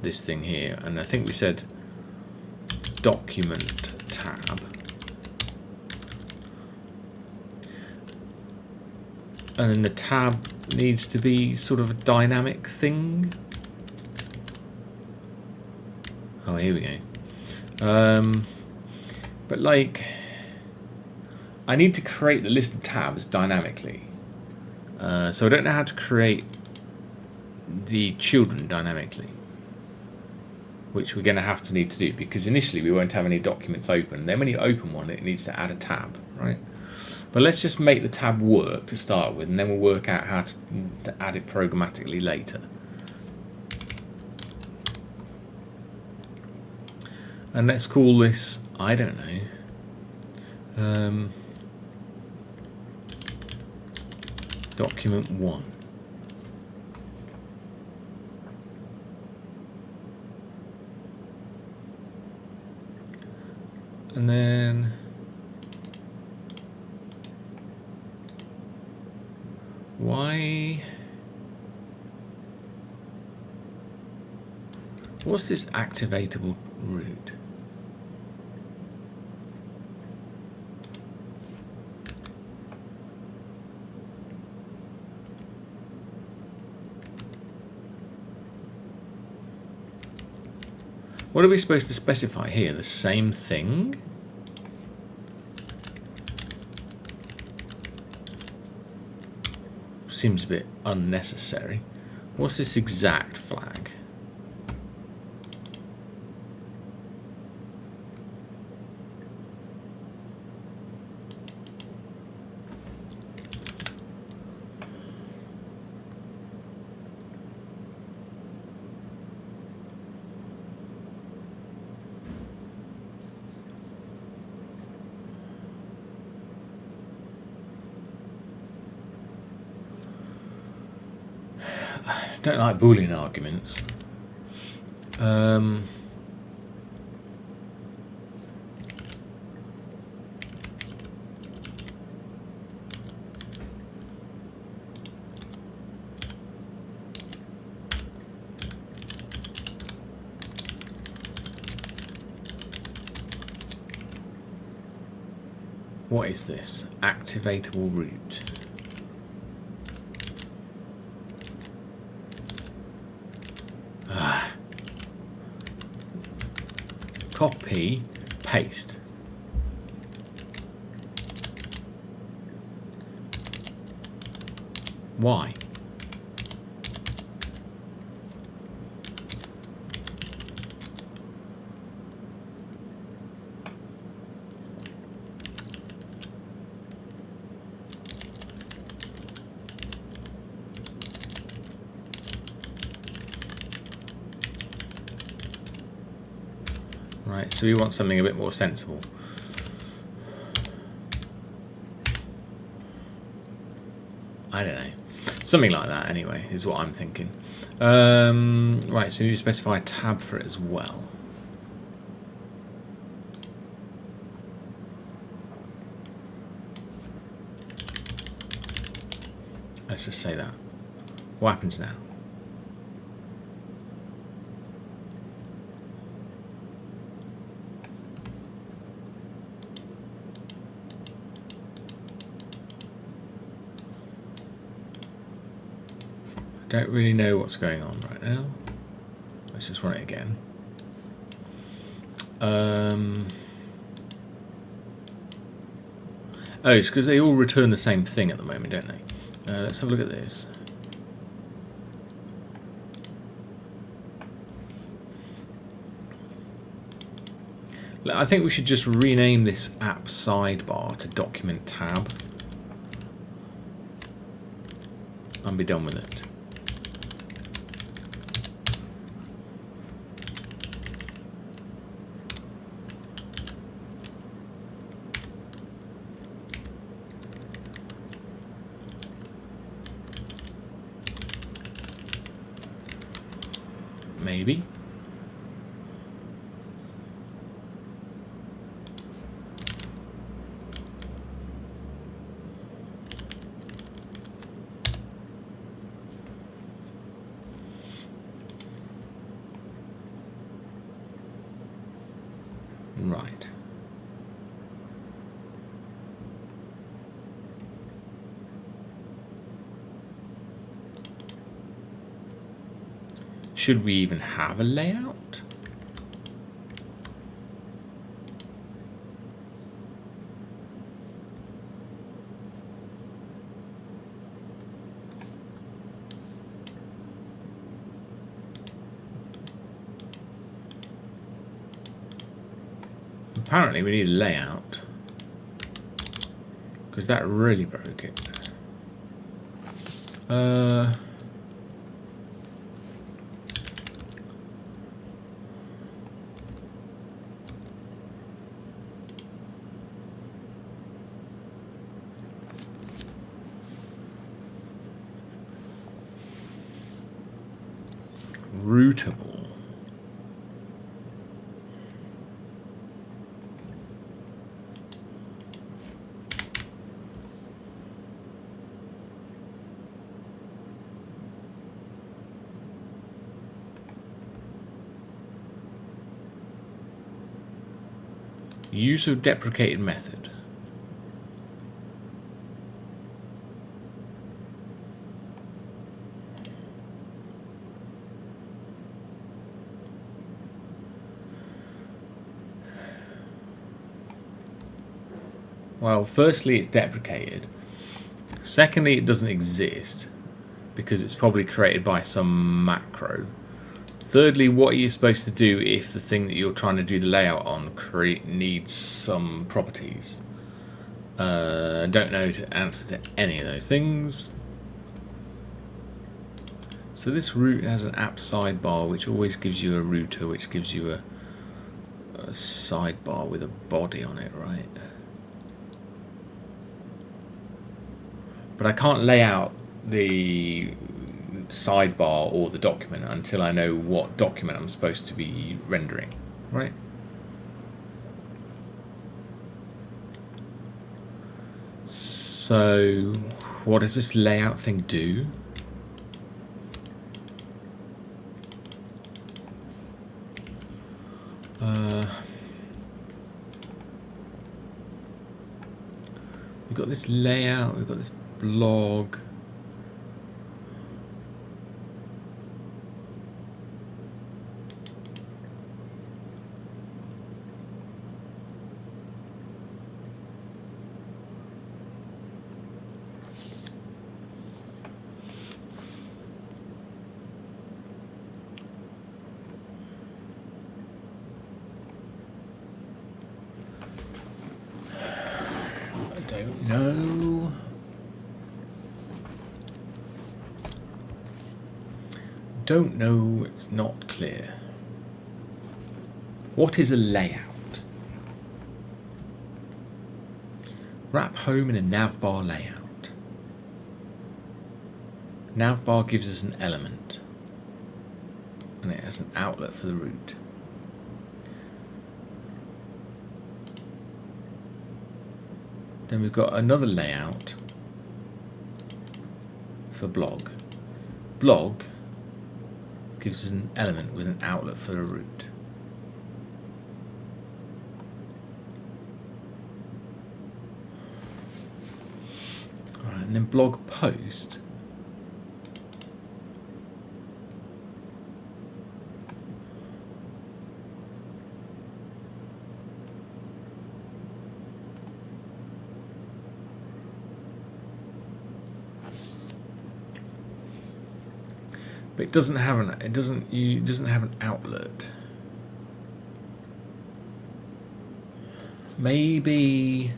this thing here, and I think we said document tab. And then the tab needs to be sort of a dynamic thing. Oh, here we go. But like, I need to create the list of tabs dynamically. So I don't know how to create the children dynamically, which we're going to have to need to do, because initially we won't have any documents open. Then when you open one, it needs to add a tab, right? But let's just make the tab work to start with, and then we'll work out how to add it programmatically later. And let's call this, I don't know, document 1. And then what's this activatable route? What are we supposed to specify here? The same thing? Seems a bit unnecessary. What's this exact flag? Don't like Boolean arguments. What is this? Activatable route. Copy, paste. Why? Right, so we want something a bit more sensible. I don't know. Something like that, anyway, is what I'm thinking. Right, so you need to specify a tab for it as well. Let's just say that. What happens now? Don't really know what's going on right now. Let's just run it again. Oh, it's because they all return the same thing at the moment, don't they? Let's have a look at this. I think we should just rename this app sidebar to document tab and be done with it. maybe. Right. Should we even have a layout? Apparently we need a layout, because that really broke it. Routable. Use of deprecated method. Well, firstly, it's deprecated. Secondly, it doesn't exist because it's probably created by some macro. Thirdly, what are you supposed to do if the thing that you're trying to do the layout on needs some properties? Don't know to answer to any of those things. So this root has an app sidebar, which always gives you a router, which gives you a sidebar with a body on it, right? But I can't lay out the sidebar or the document until I know what document I'm supposed to be rendering, right? So what does this layout thing do? We've got this layout, we've got this blog. No. Don't know, it's not clear. What is a layout? Wrap home in a navbar layout. Navbar gives us an element, and it has an outlet for the root. Then we've got another layout for blog. Blog gives us an element with an outlet for a root. Alright, and then blog post but it doesn't have an outlet. Maybe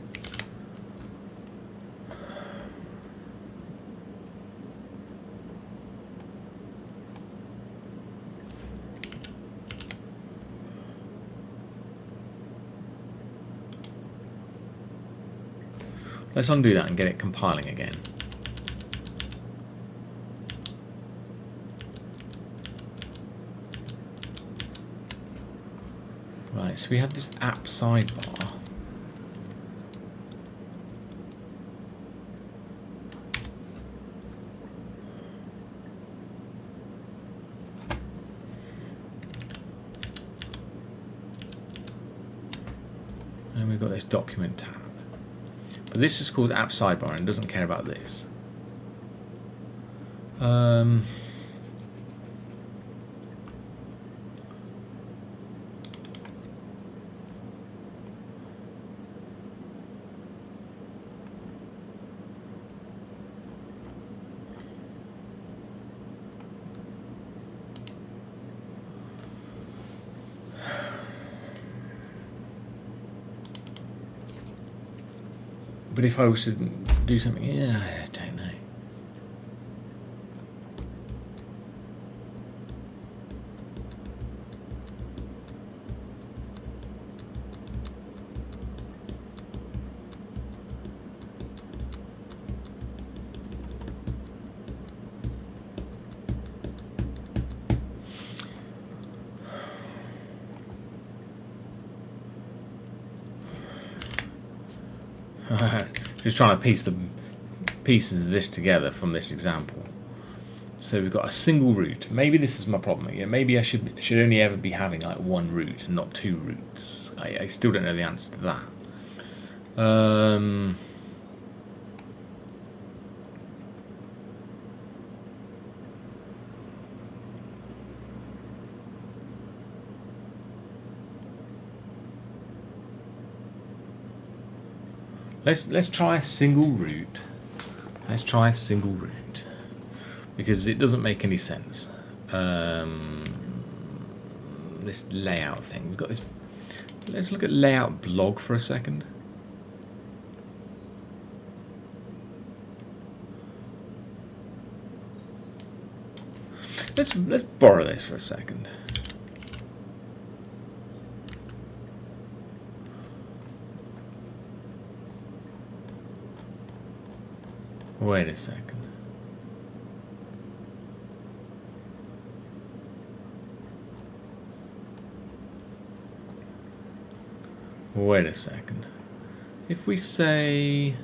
let's undo that and get it compiling again. Right, so we have this app sidebar. And we've got this document tab. But this is called app sidebar and doesn't care about this. But if I was to do something, yeah, I don't know. Just trying to piece the pieces of this together from this example. So we've got a single root. Maybe this is my problem. Yeah, maybe I should only ever be having like one root and not two roots. I still don't know the answer to that. Let's try a single root. Let's try a single root because it doesn't make any sense. This layout thing. We've got this. Let's look at layout blog for a second. Let's borrow this for a second. Wait a second. Wait a second. If we say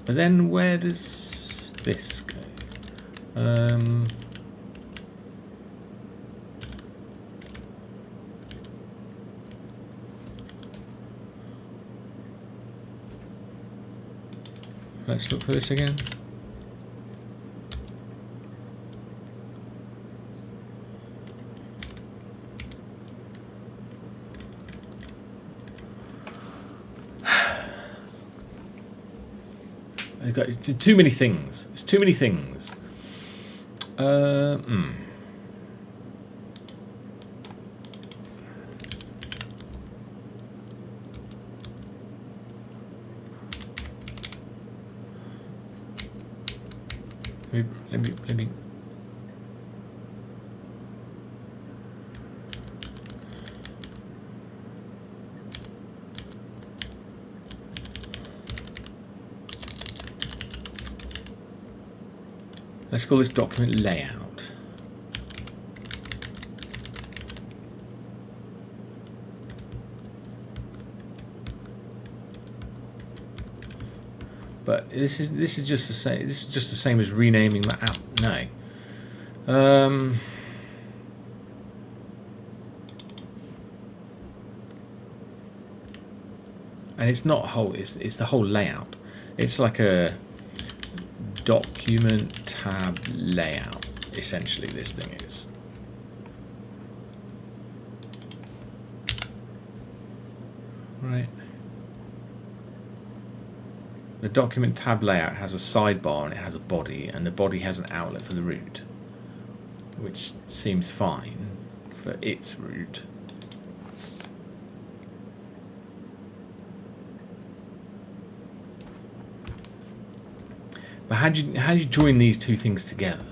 but then where does this go? Let's look for this again. I've got too many things. It's too many things. Let me. Let's call this document layout. But this is just the same. This is just the same as renaming the app. No. And it's not whole. It's the whole layout. It's like a document tab layout. Essentially, this thing is. Right. The document tab layout has a sidebar and it has a body, and the body has an outlet for the root, which seems fine for its root. But how do you join these two things together?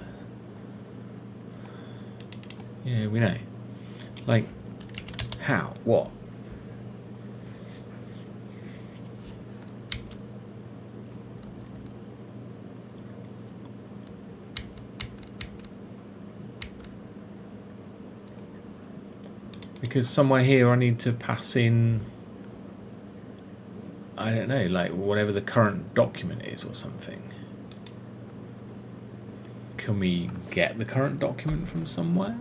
Yeah, we know. Like, how? What? Because somewhere here I need to pass in, I don't know, like whatever the current document is or something. Can we get the current document from somewhere?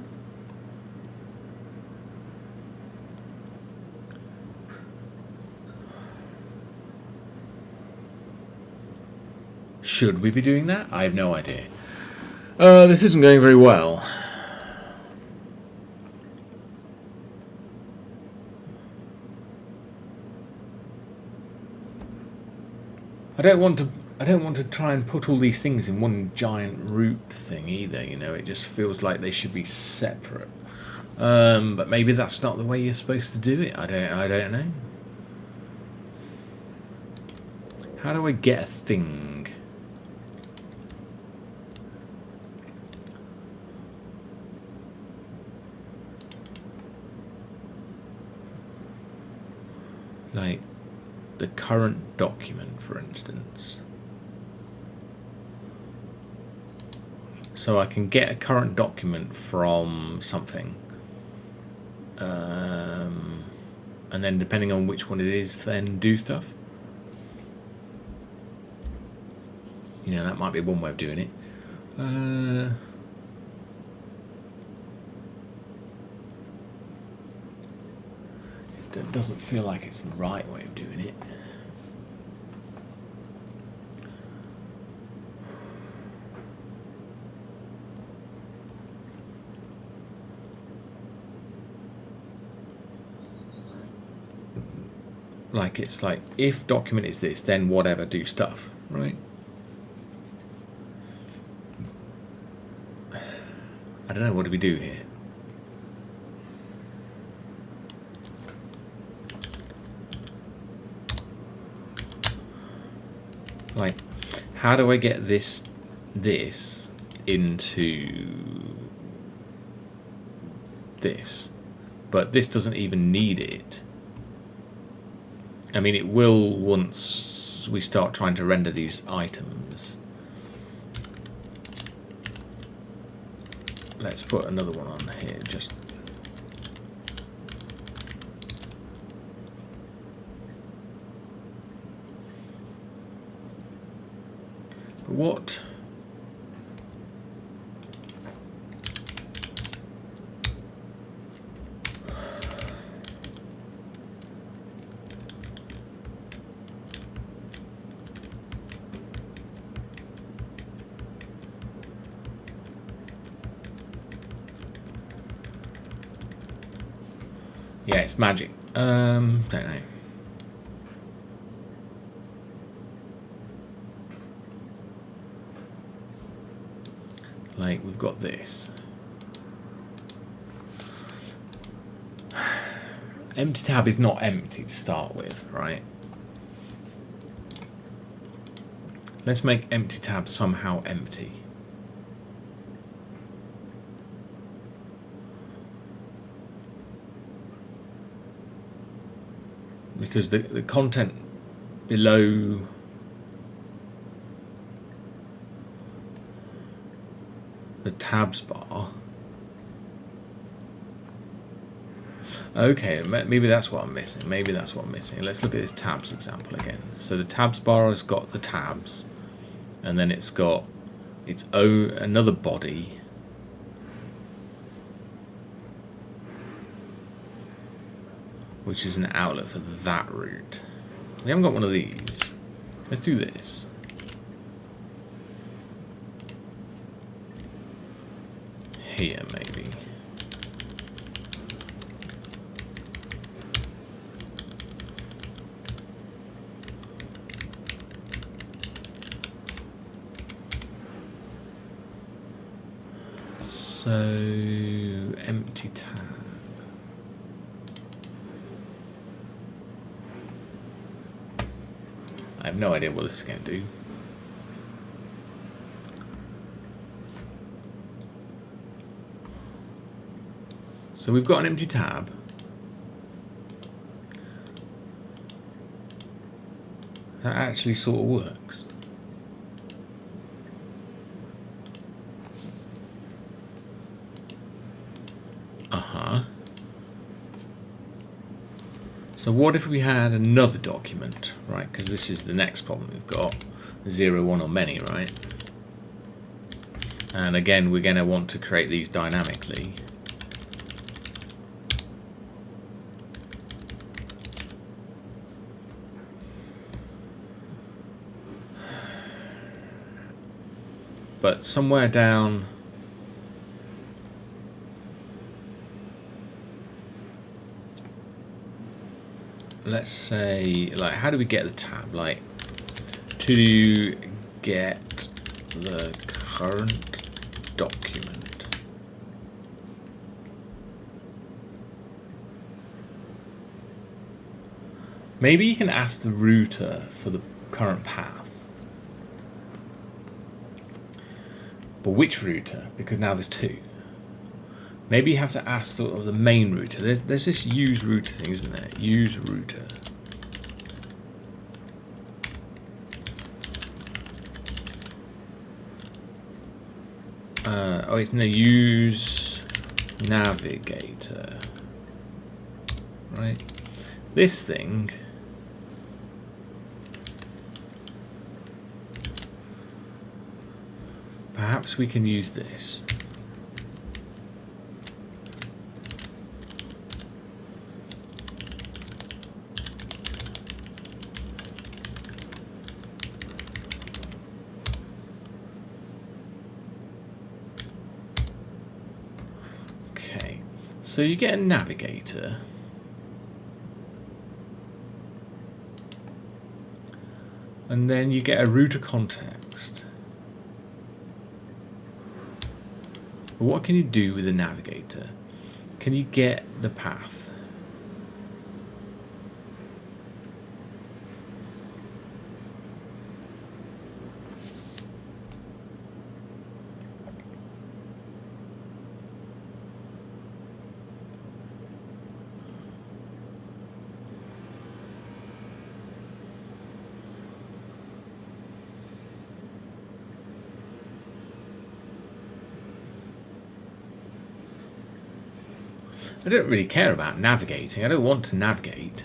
Should we be doing that? I have no idea. This isn't going very well. I don't want to try and put all these things in one giant root thing either, you know, it just feels like they should be separate. But maybe that's not the way you're supposed to do it. I don't know. How do I get a thing? Like the current document, for instance. So I can get a current document from something. And then depending on which one it is, then do stuff. You know, that might be one way of doing it. It doesn't feel like it's the right way of doing it. Like it's like, if document is this, then whatever, do stuff, right? I don't know, what do we do here? Like, how do I get this into this? But this doesn't even need it. I mean, it will once we start trying to render these items. Let's put another one on here, just. But what? Yeah, it's magic. Don't know. Like, we've got this. Empty tab is not empty to start with, right? Let's make empty tab somehow empty. Because the content below the tabs bar. Okay, maybe that's what I'm missing. Maybe that's what I'm missing. Let's look at this tabs example again. So the tabs bar has got the tabs, and then it's got its own another body. Which is an outlet for that route. We haven't got one of these. Let's do this. Here, maybe. So, empty tab. I have no idea what this is going to do. So we've got an empty tab. That actually sort of works. So what if we had another document, right? Because this is the next problem we've got. 0, 1 or many, right? And again, we're going to want to create these dynamically. But somewhere down... let's say, like, how do we get the tab? Like, to get the current document. Maybe you can ask the router for the current path. But which router? Because now there's two. Maybe you have to ask sort of the main router. There's this use router thing, isn't there? Use router. Oh, it's no, use navigator. Right? This thing. Perhaps we can use this. So you get a navigator, and then you get a router context. What can you do with a navigator? Can you get the path? I don't really care about navigating. I don't want to navigate.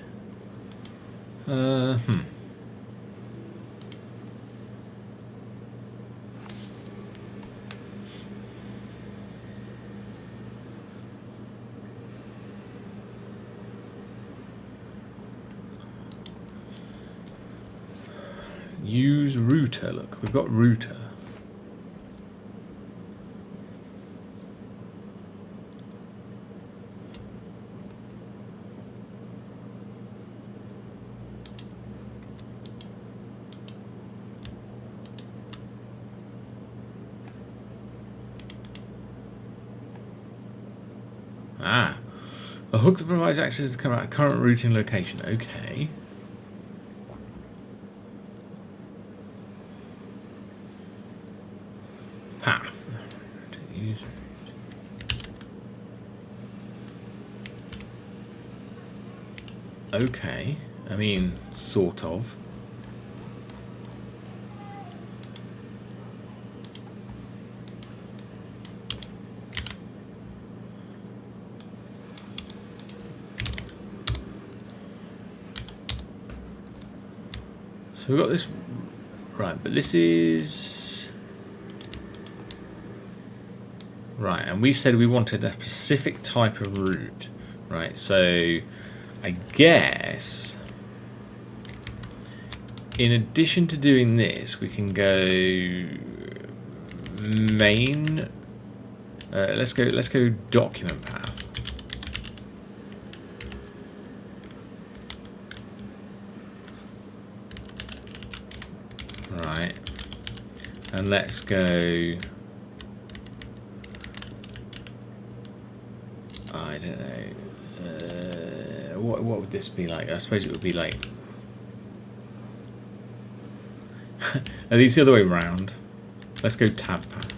Use router. Look, we've got router. A hook that provides access to the current routing location. Okay. Path. Okay. I mean, sort of. So we've got this, right, but this is, right, and we said we wanted a specific type of route, right, so I guess, in addition to doing this, we can go main, let's go document path. Right, and let's go, I don't know, what would this be like? I suppose it would be like, are these the other way around? Let's go tab path.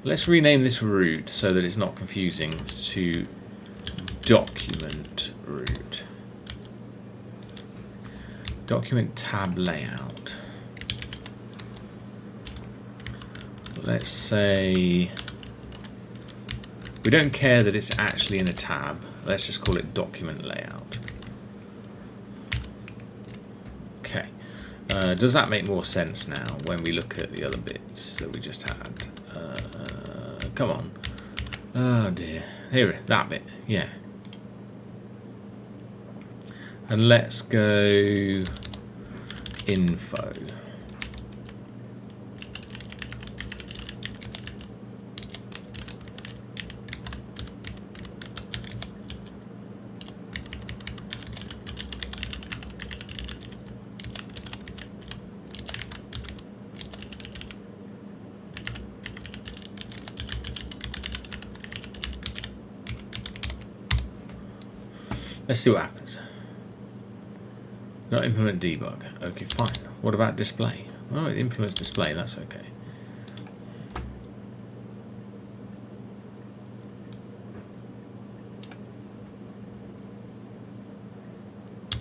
Let's rename this root so that it's not confusing to document root. Document tab layout. Let's say we don't care that it's actually in a tab. Let's just call it document layout. Okay. Does that make more sense now when we look at the other bits that we just had? Come on. Oh dear. Here, that bit. Yeah. And let's go info. Let's see what happens. Not implement debug. Okay, fine. What about display? Oh, it implements display. That's okay.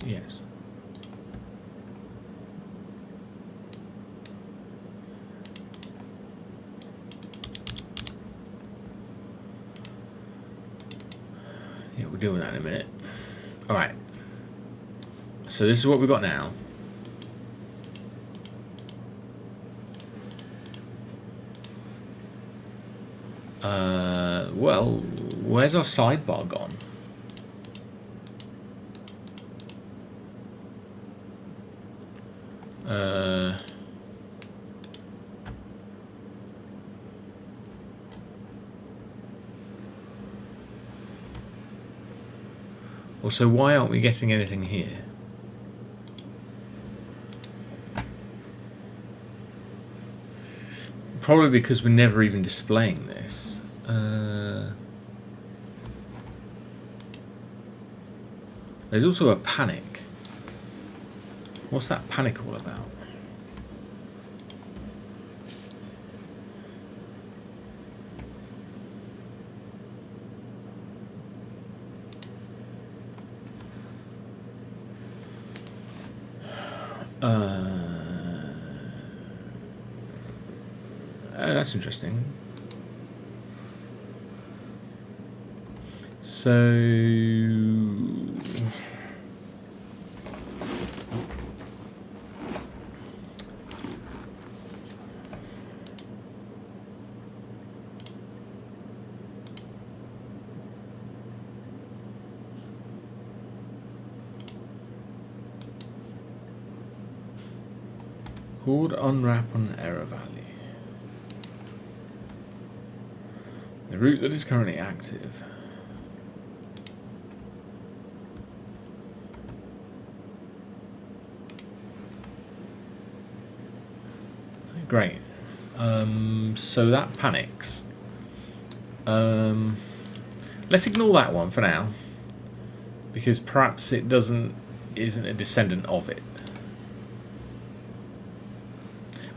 Yes. Yeah, we'll deal with that in a minute. All right. So this is what we've got now. Well, where's our sidebar gone? Also, why aren't we getting anything here? Probably because we're never even displaying this. There's also a panic. What's that panic all about? That's interesting. So Hold unwrap on error value. The route that is currently active. Great. So that panics. Let's ignore that one for now, because perhaps it isn't a descendant of it.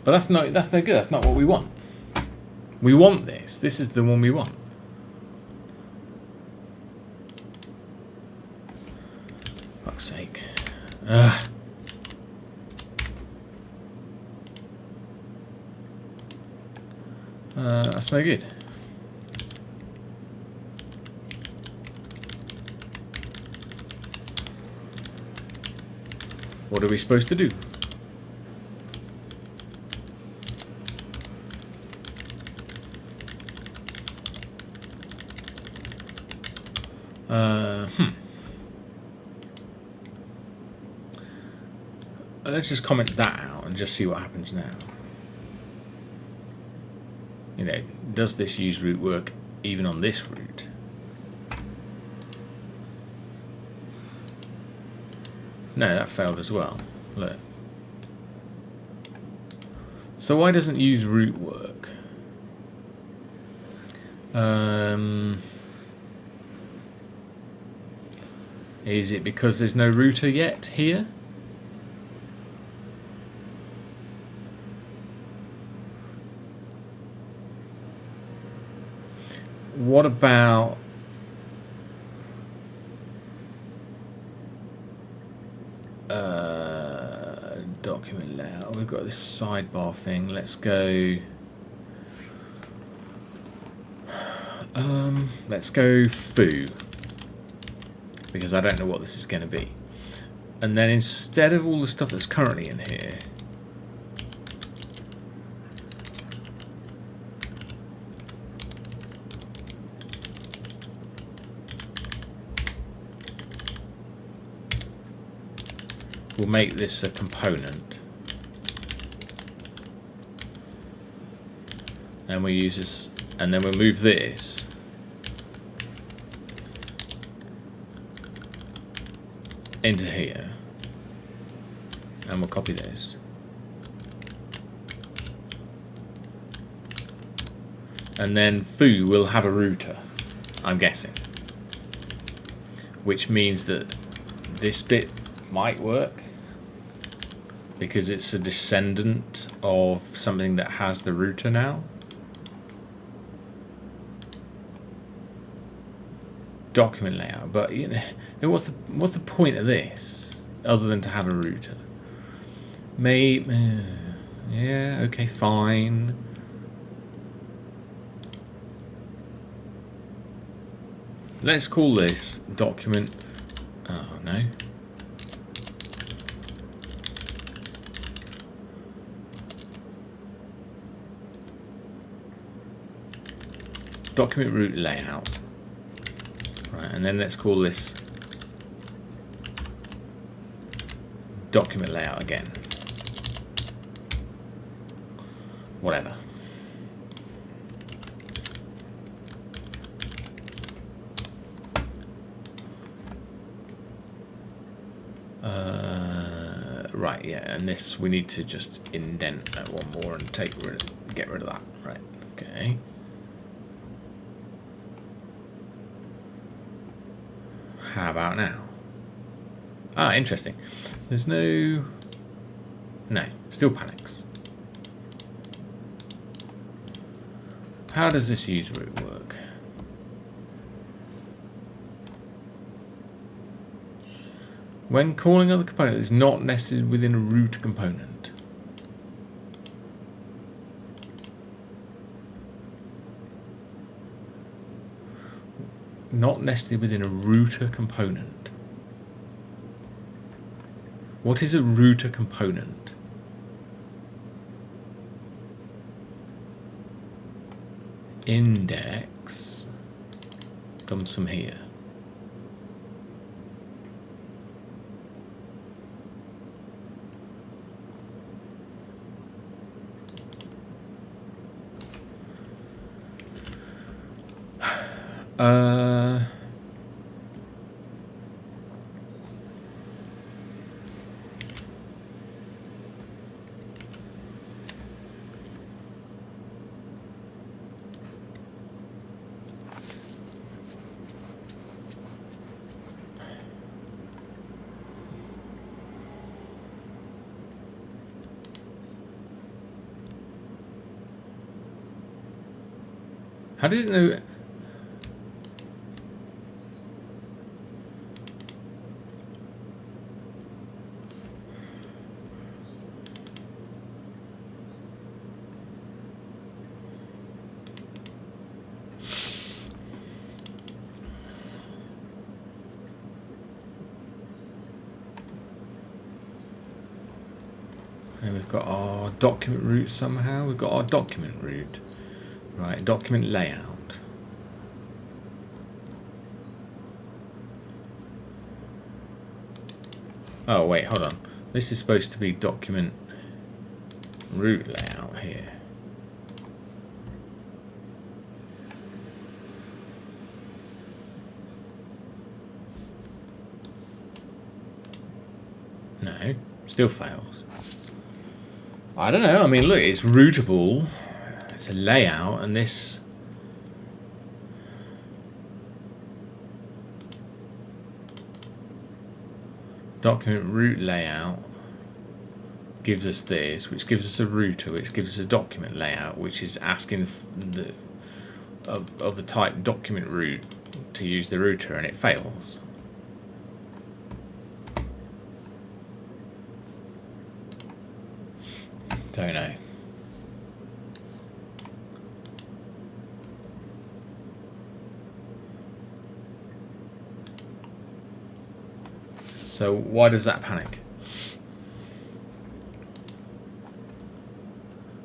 But that's no good. That's not what we want. We want this. This is the one we want. Fuck's sake. That's no good. What are we supposed to do? Let's just comment that out and just see what happens now. You know, does this use root work even on this root? No, that failed as well. Look. So why doesn't use root work? Is it because there's no router yet here? what about document layout? We've got this sidebar thing. Let's go. Let's go foo, because I don't know what this is going to be. And then instead of all the stuff that's currently in here, we'll make this a component. And we use this, and then we'll move this into here, and we'll copy this, and then foo will have a router, I'm guessing, which means that this bit might work because it's a descendant of something that has the router now. Document layout, but you know, what's the point of this other than to have a router? Maybe, yeah, okay, fine. Let's call this document. Oh no. Document root layout. Right, and then let's call this document layout again. Whatever. Right, yeah, and this we need to just indent that one more and get rid of that. Right, okay. How about now? Ah, interesting. There's no, still panics. How does this use root work? When calling other component is not nested within a root component. Not nested within a router component. What is a router component? Index comes from here. How does it know? And we've got our document root somehow. We've got our document root. Right, document layout. Oh, wait, hold on. This is supposed to be document root layout here. No, still fails. I don't know. I mean, look, it's rootable. It's a layout, and this document root layout gives us this, which gives us a router, which gives us a document layout, which is asking of the type document root to use the router, and it fails. Don't know. So why does that panic?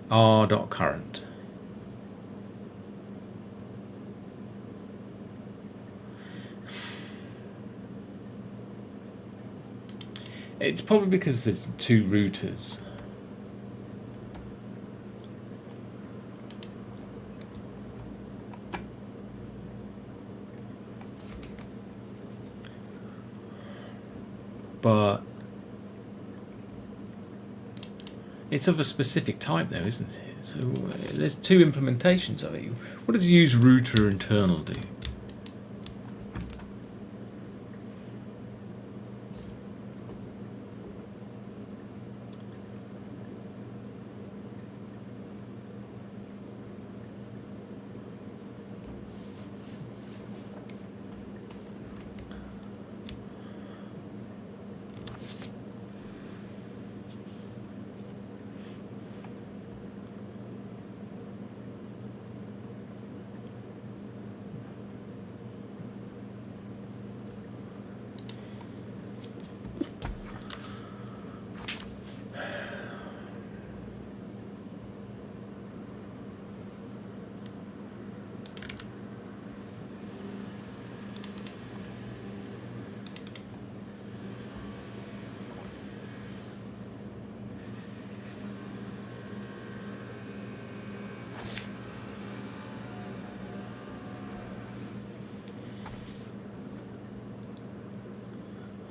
R.current. It's probably because there's two routers. But it's of a specific type though, isn't it? So there's two implementations of it. What does use router internal do?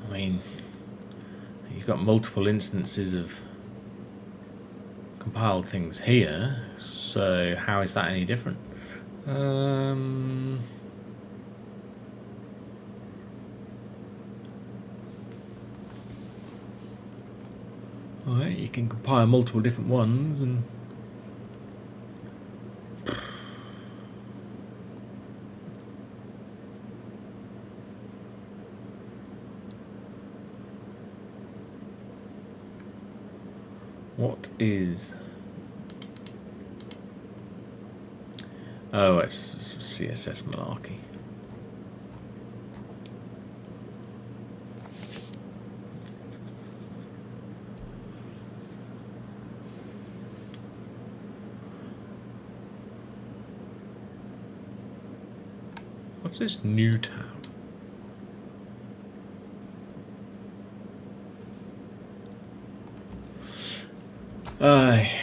I mean, you've got multiple instances of compiled things here, so how is that any different? Alright, you can compile multiple different ones and what is... Oh, it's CSS malarkey. What's this new tab?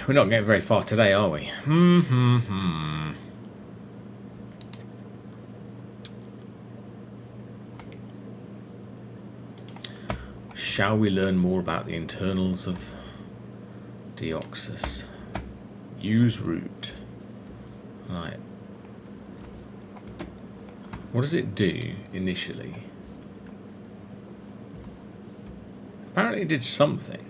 We're not getting very far today, are we? Shall we learn more about the internals of Dioxus? Use root. Right. What does it do initially? Apparently it did something.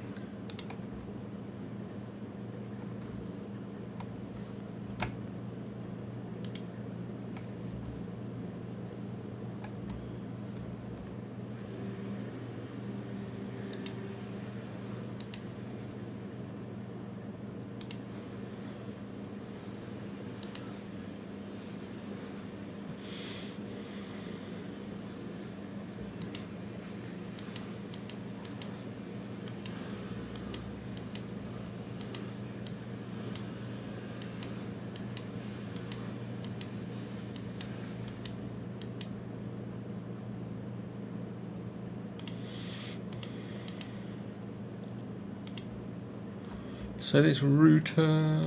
So this router...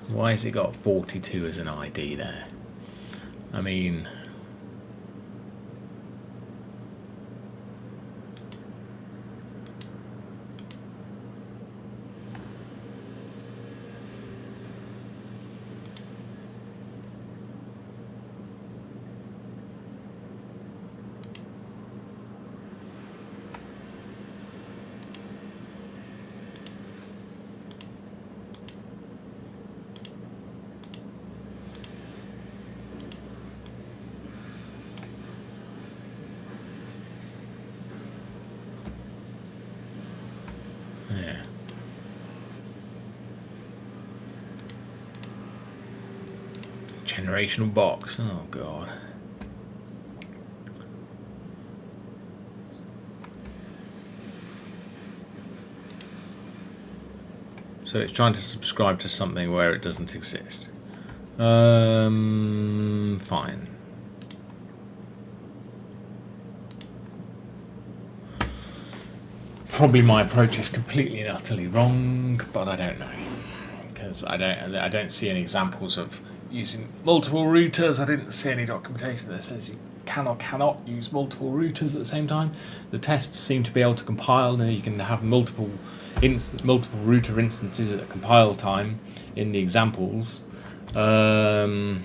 Why has it got 42 as an ID there? I mean, yeah. Generational box. Oh god. So it's trying to subscribe to something where it doesn't exist. Fine. Probably my approach is completely and utterly wrong, but I don't know, because I don't see any examples of using multiple routers. I didn't see any documentation that says you can or cannot use multiple routers at the same time. The tests seem to be able to compile. You can have multiple router instances at a compile time in the examples. So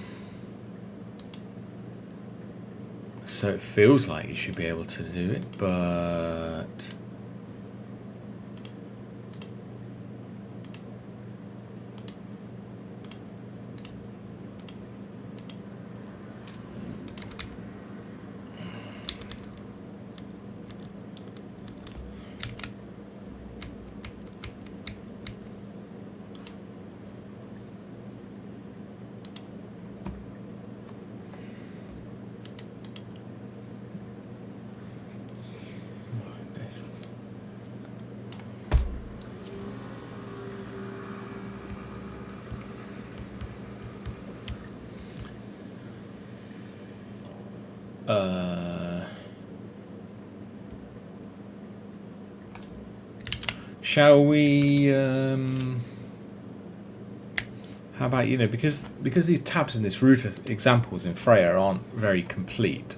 it feels like you should be able to do it, but shall we? How about, because these tabs in this router examples in Freya aren't very complete.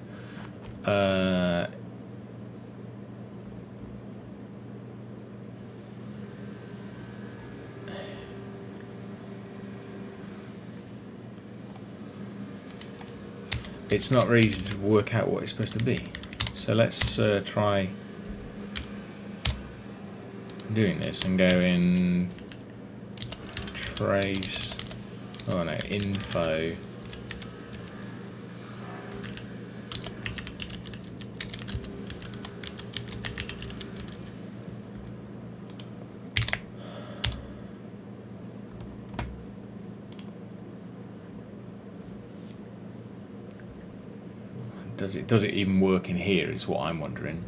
It's not very easy to work out what it's supposed to be. So let's try doing this and go in trace, info, does it even work in here is what I'm wondering.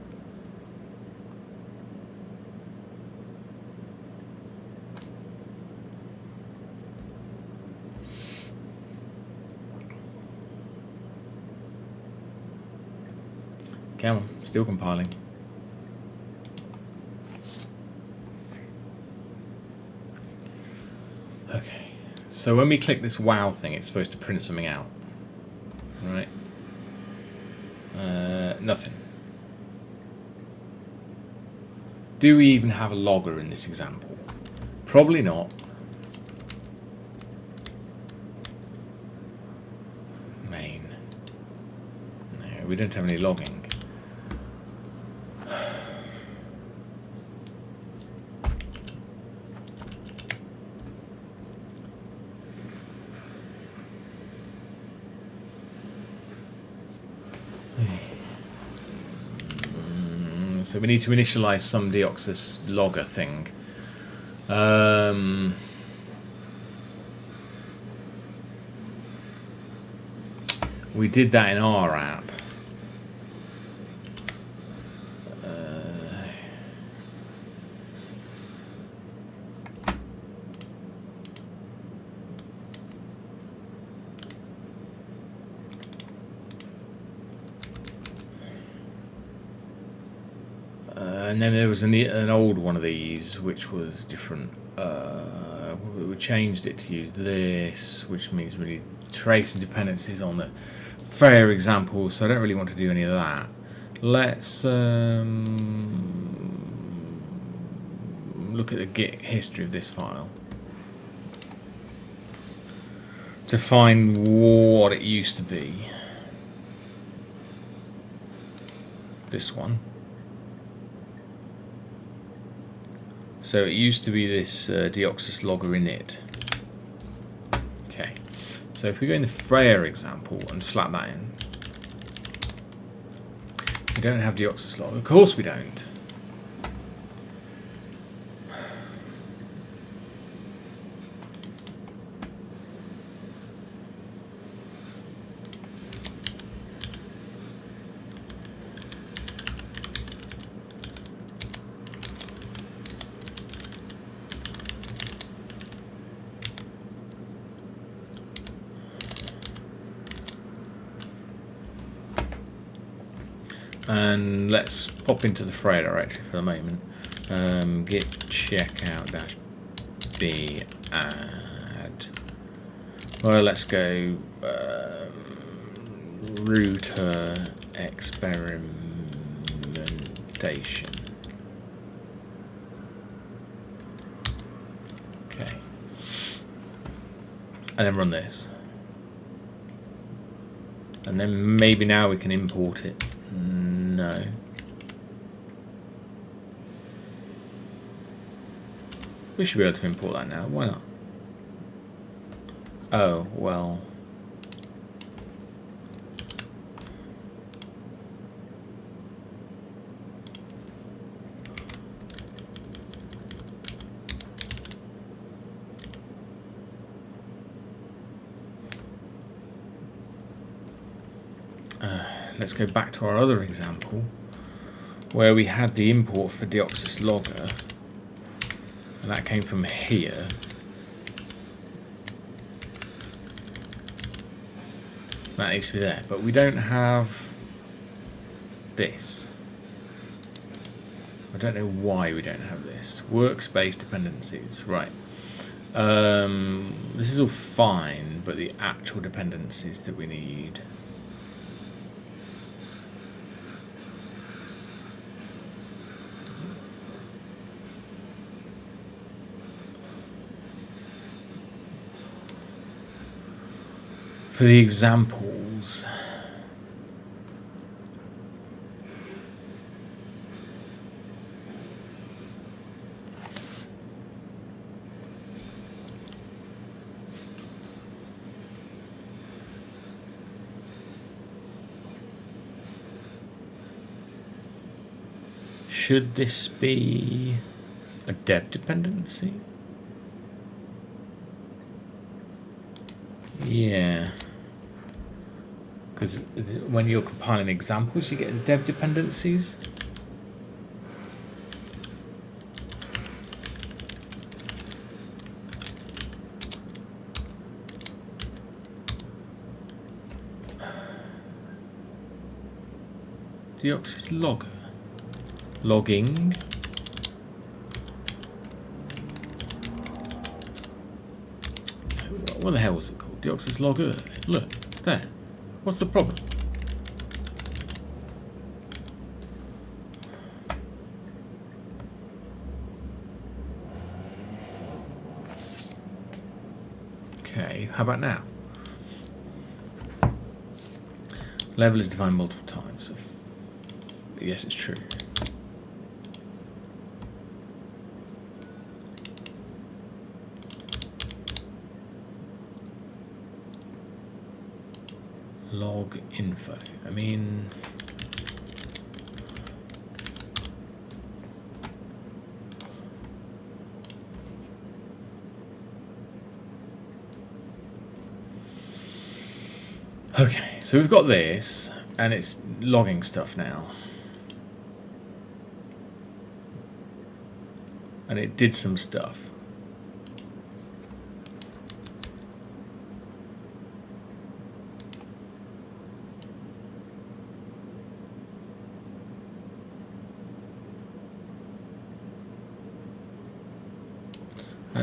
Come on, still compiling. Okay, so when we click this wow thing, it's supposed to print something out, right? Nothing. Do we even have a logger in this example? Probably not. Main. No, we don't have any logging. So we need to initialize some Dioxus logger thing. We did that in our app. And then there was an old one of these, which was different. we changed it to use this, which means we need tracing dependencies on the Freya example, so I don't really want to do any of that. Let's look at the Git history of this file to find what it used to be. This one. So it used to be this Dioxus logger init. Okay, so if we go in the Freya example and slap that in, we don't have Dioxus log. Of course we don't. And let's pop into the Freya directory for the moment. Git checkout dash b add. Well, let's go router experimentation. Okay, and then run this, and then maybe now we can import it. No. We should be able to import that now. Why not? Oh, well. Let's go back to our other example where we had the import for Dioxus logger, and that came from here. That needs to be there, but we don't have this. I don't know why we don't have this. Workspace dependencies, right. This is all fine, but the actual dependencies that we need. For the examples, should this be a dev dependency? Yeah. Because when you're compiling examples, you get dev dependencies. Dioxus logger. Logging. What the hell was it called? Dioxus logger. Look, it's there. What's the problem? Okay, how about now? Level is defined multiple times. Yes, it's true. Log info. I mean, okay, so we've got this, and it's logging stuff now. And it did some stuff.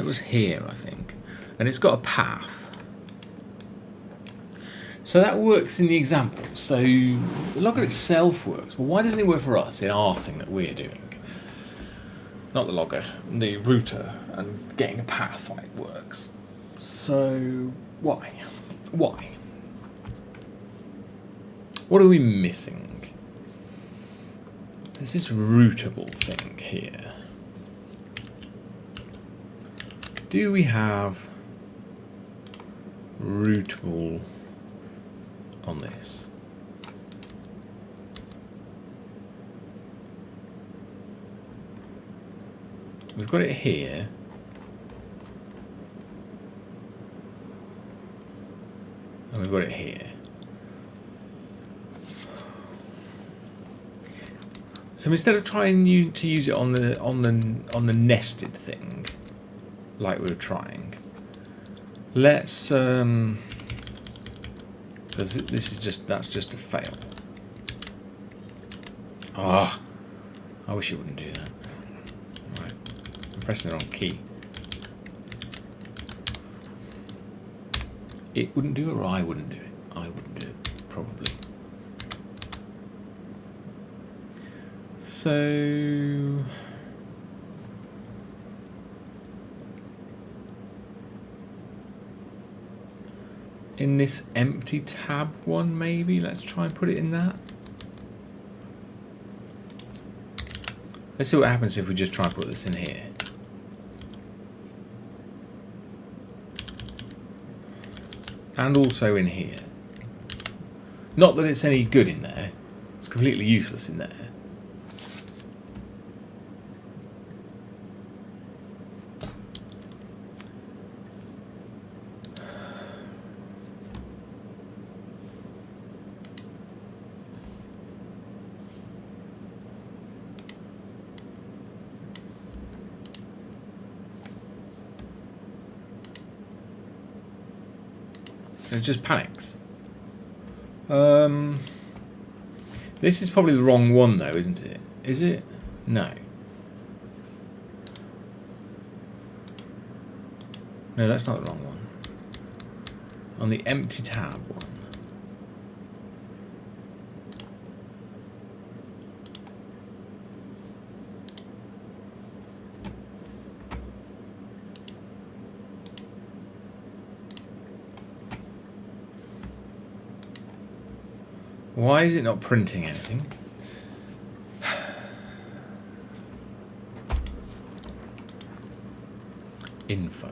It was here, I think. And it's got a path. So that works in the example. So the logger itself works. But why doesn't it work for us in our thing that we're doing? Not the logger, the router, and getting a path on it works. So why? Why? What are we missing? There's this routable thing here. Do we have routable on this? We've got it here. And we've got it here. So instead of trying to use it on the nested thing, like we were trying, let's because that's just a fail. Ah, I wish it wouldn't do that. Right, I'm pressing the wrong key. It wouldn't do it, or I wouldn't do it. I wouldn't do it, probably. So in this empty tab one, maybe let's try and put it in that. Let's see what happens if we just try and put this in here. And also in here. Not that it's any good in there. It's completely useless in there. It just panics. This is probably the wrong one though, isn't it? Is it? No. No, that's not the wrong one. On the empty tab one. Why is it not printing anything? Info.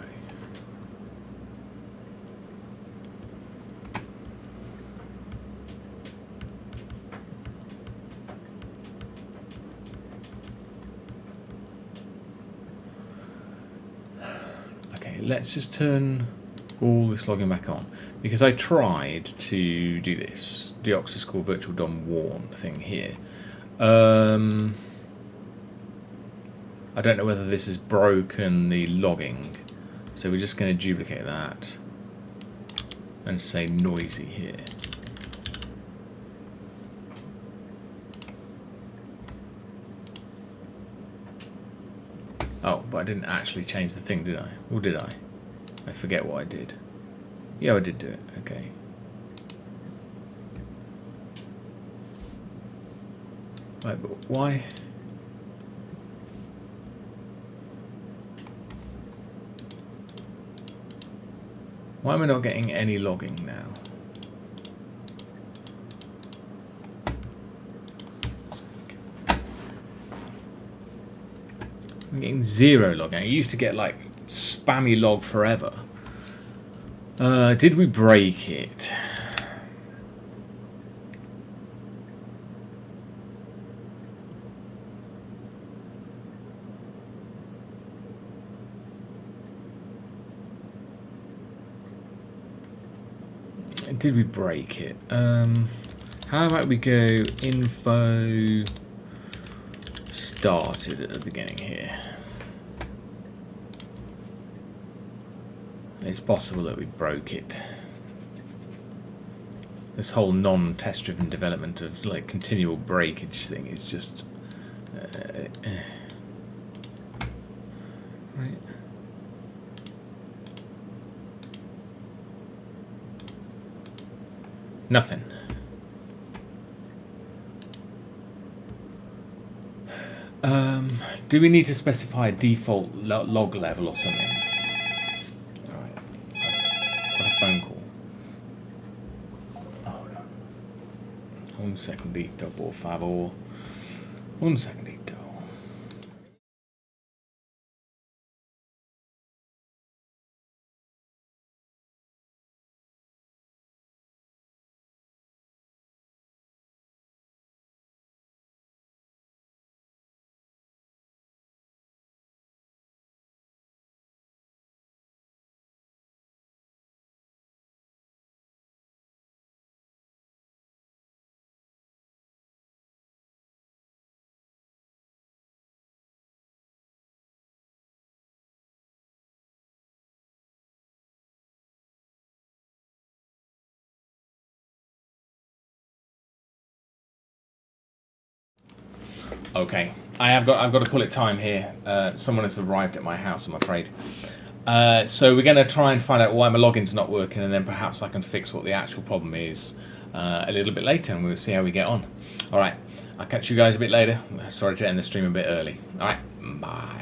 Okay, let's just turn all this logging back on, because I tried to do this Dioxus core virtual DOM warn thing here. I don't know whether this has broken the logging, so we're just going to duplicate that and say noisy here. Oh, but I didn't actually change the thing, did I? Or did I? I forget what I did. Yeah, I did do it. Okay. Right, but why? Why am I not getting any logging now? I'm getting zero logging. I used to get like spammy log forever. Did we break it? Did we break it? How about we go info started at the beginning here. It's possible that we broke it. This whole non-test driven development of like continual breakage thing is just right. Nothing. Do we need to specify a default log level or something? Alright. Got a phone call. Oh no. Un segundito, por favor. Un segundito. Okay, I've got to pull it time here. Someone has arrived at my house, I'm afraid. So we're going to try and find out why my login's not working, and then perhaps I can fix what the actual problem is a little bit later, and we'll see how we get on. All right, I'll catch you guys a bit later. Sorry to end the stream a bit early. All right, bye.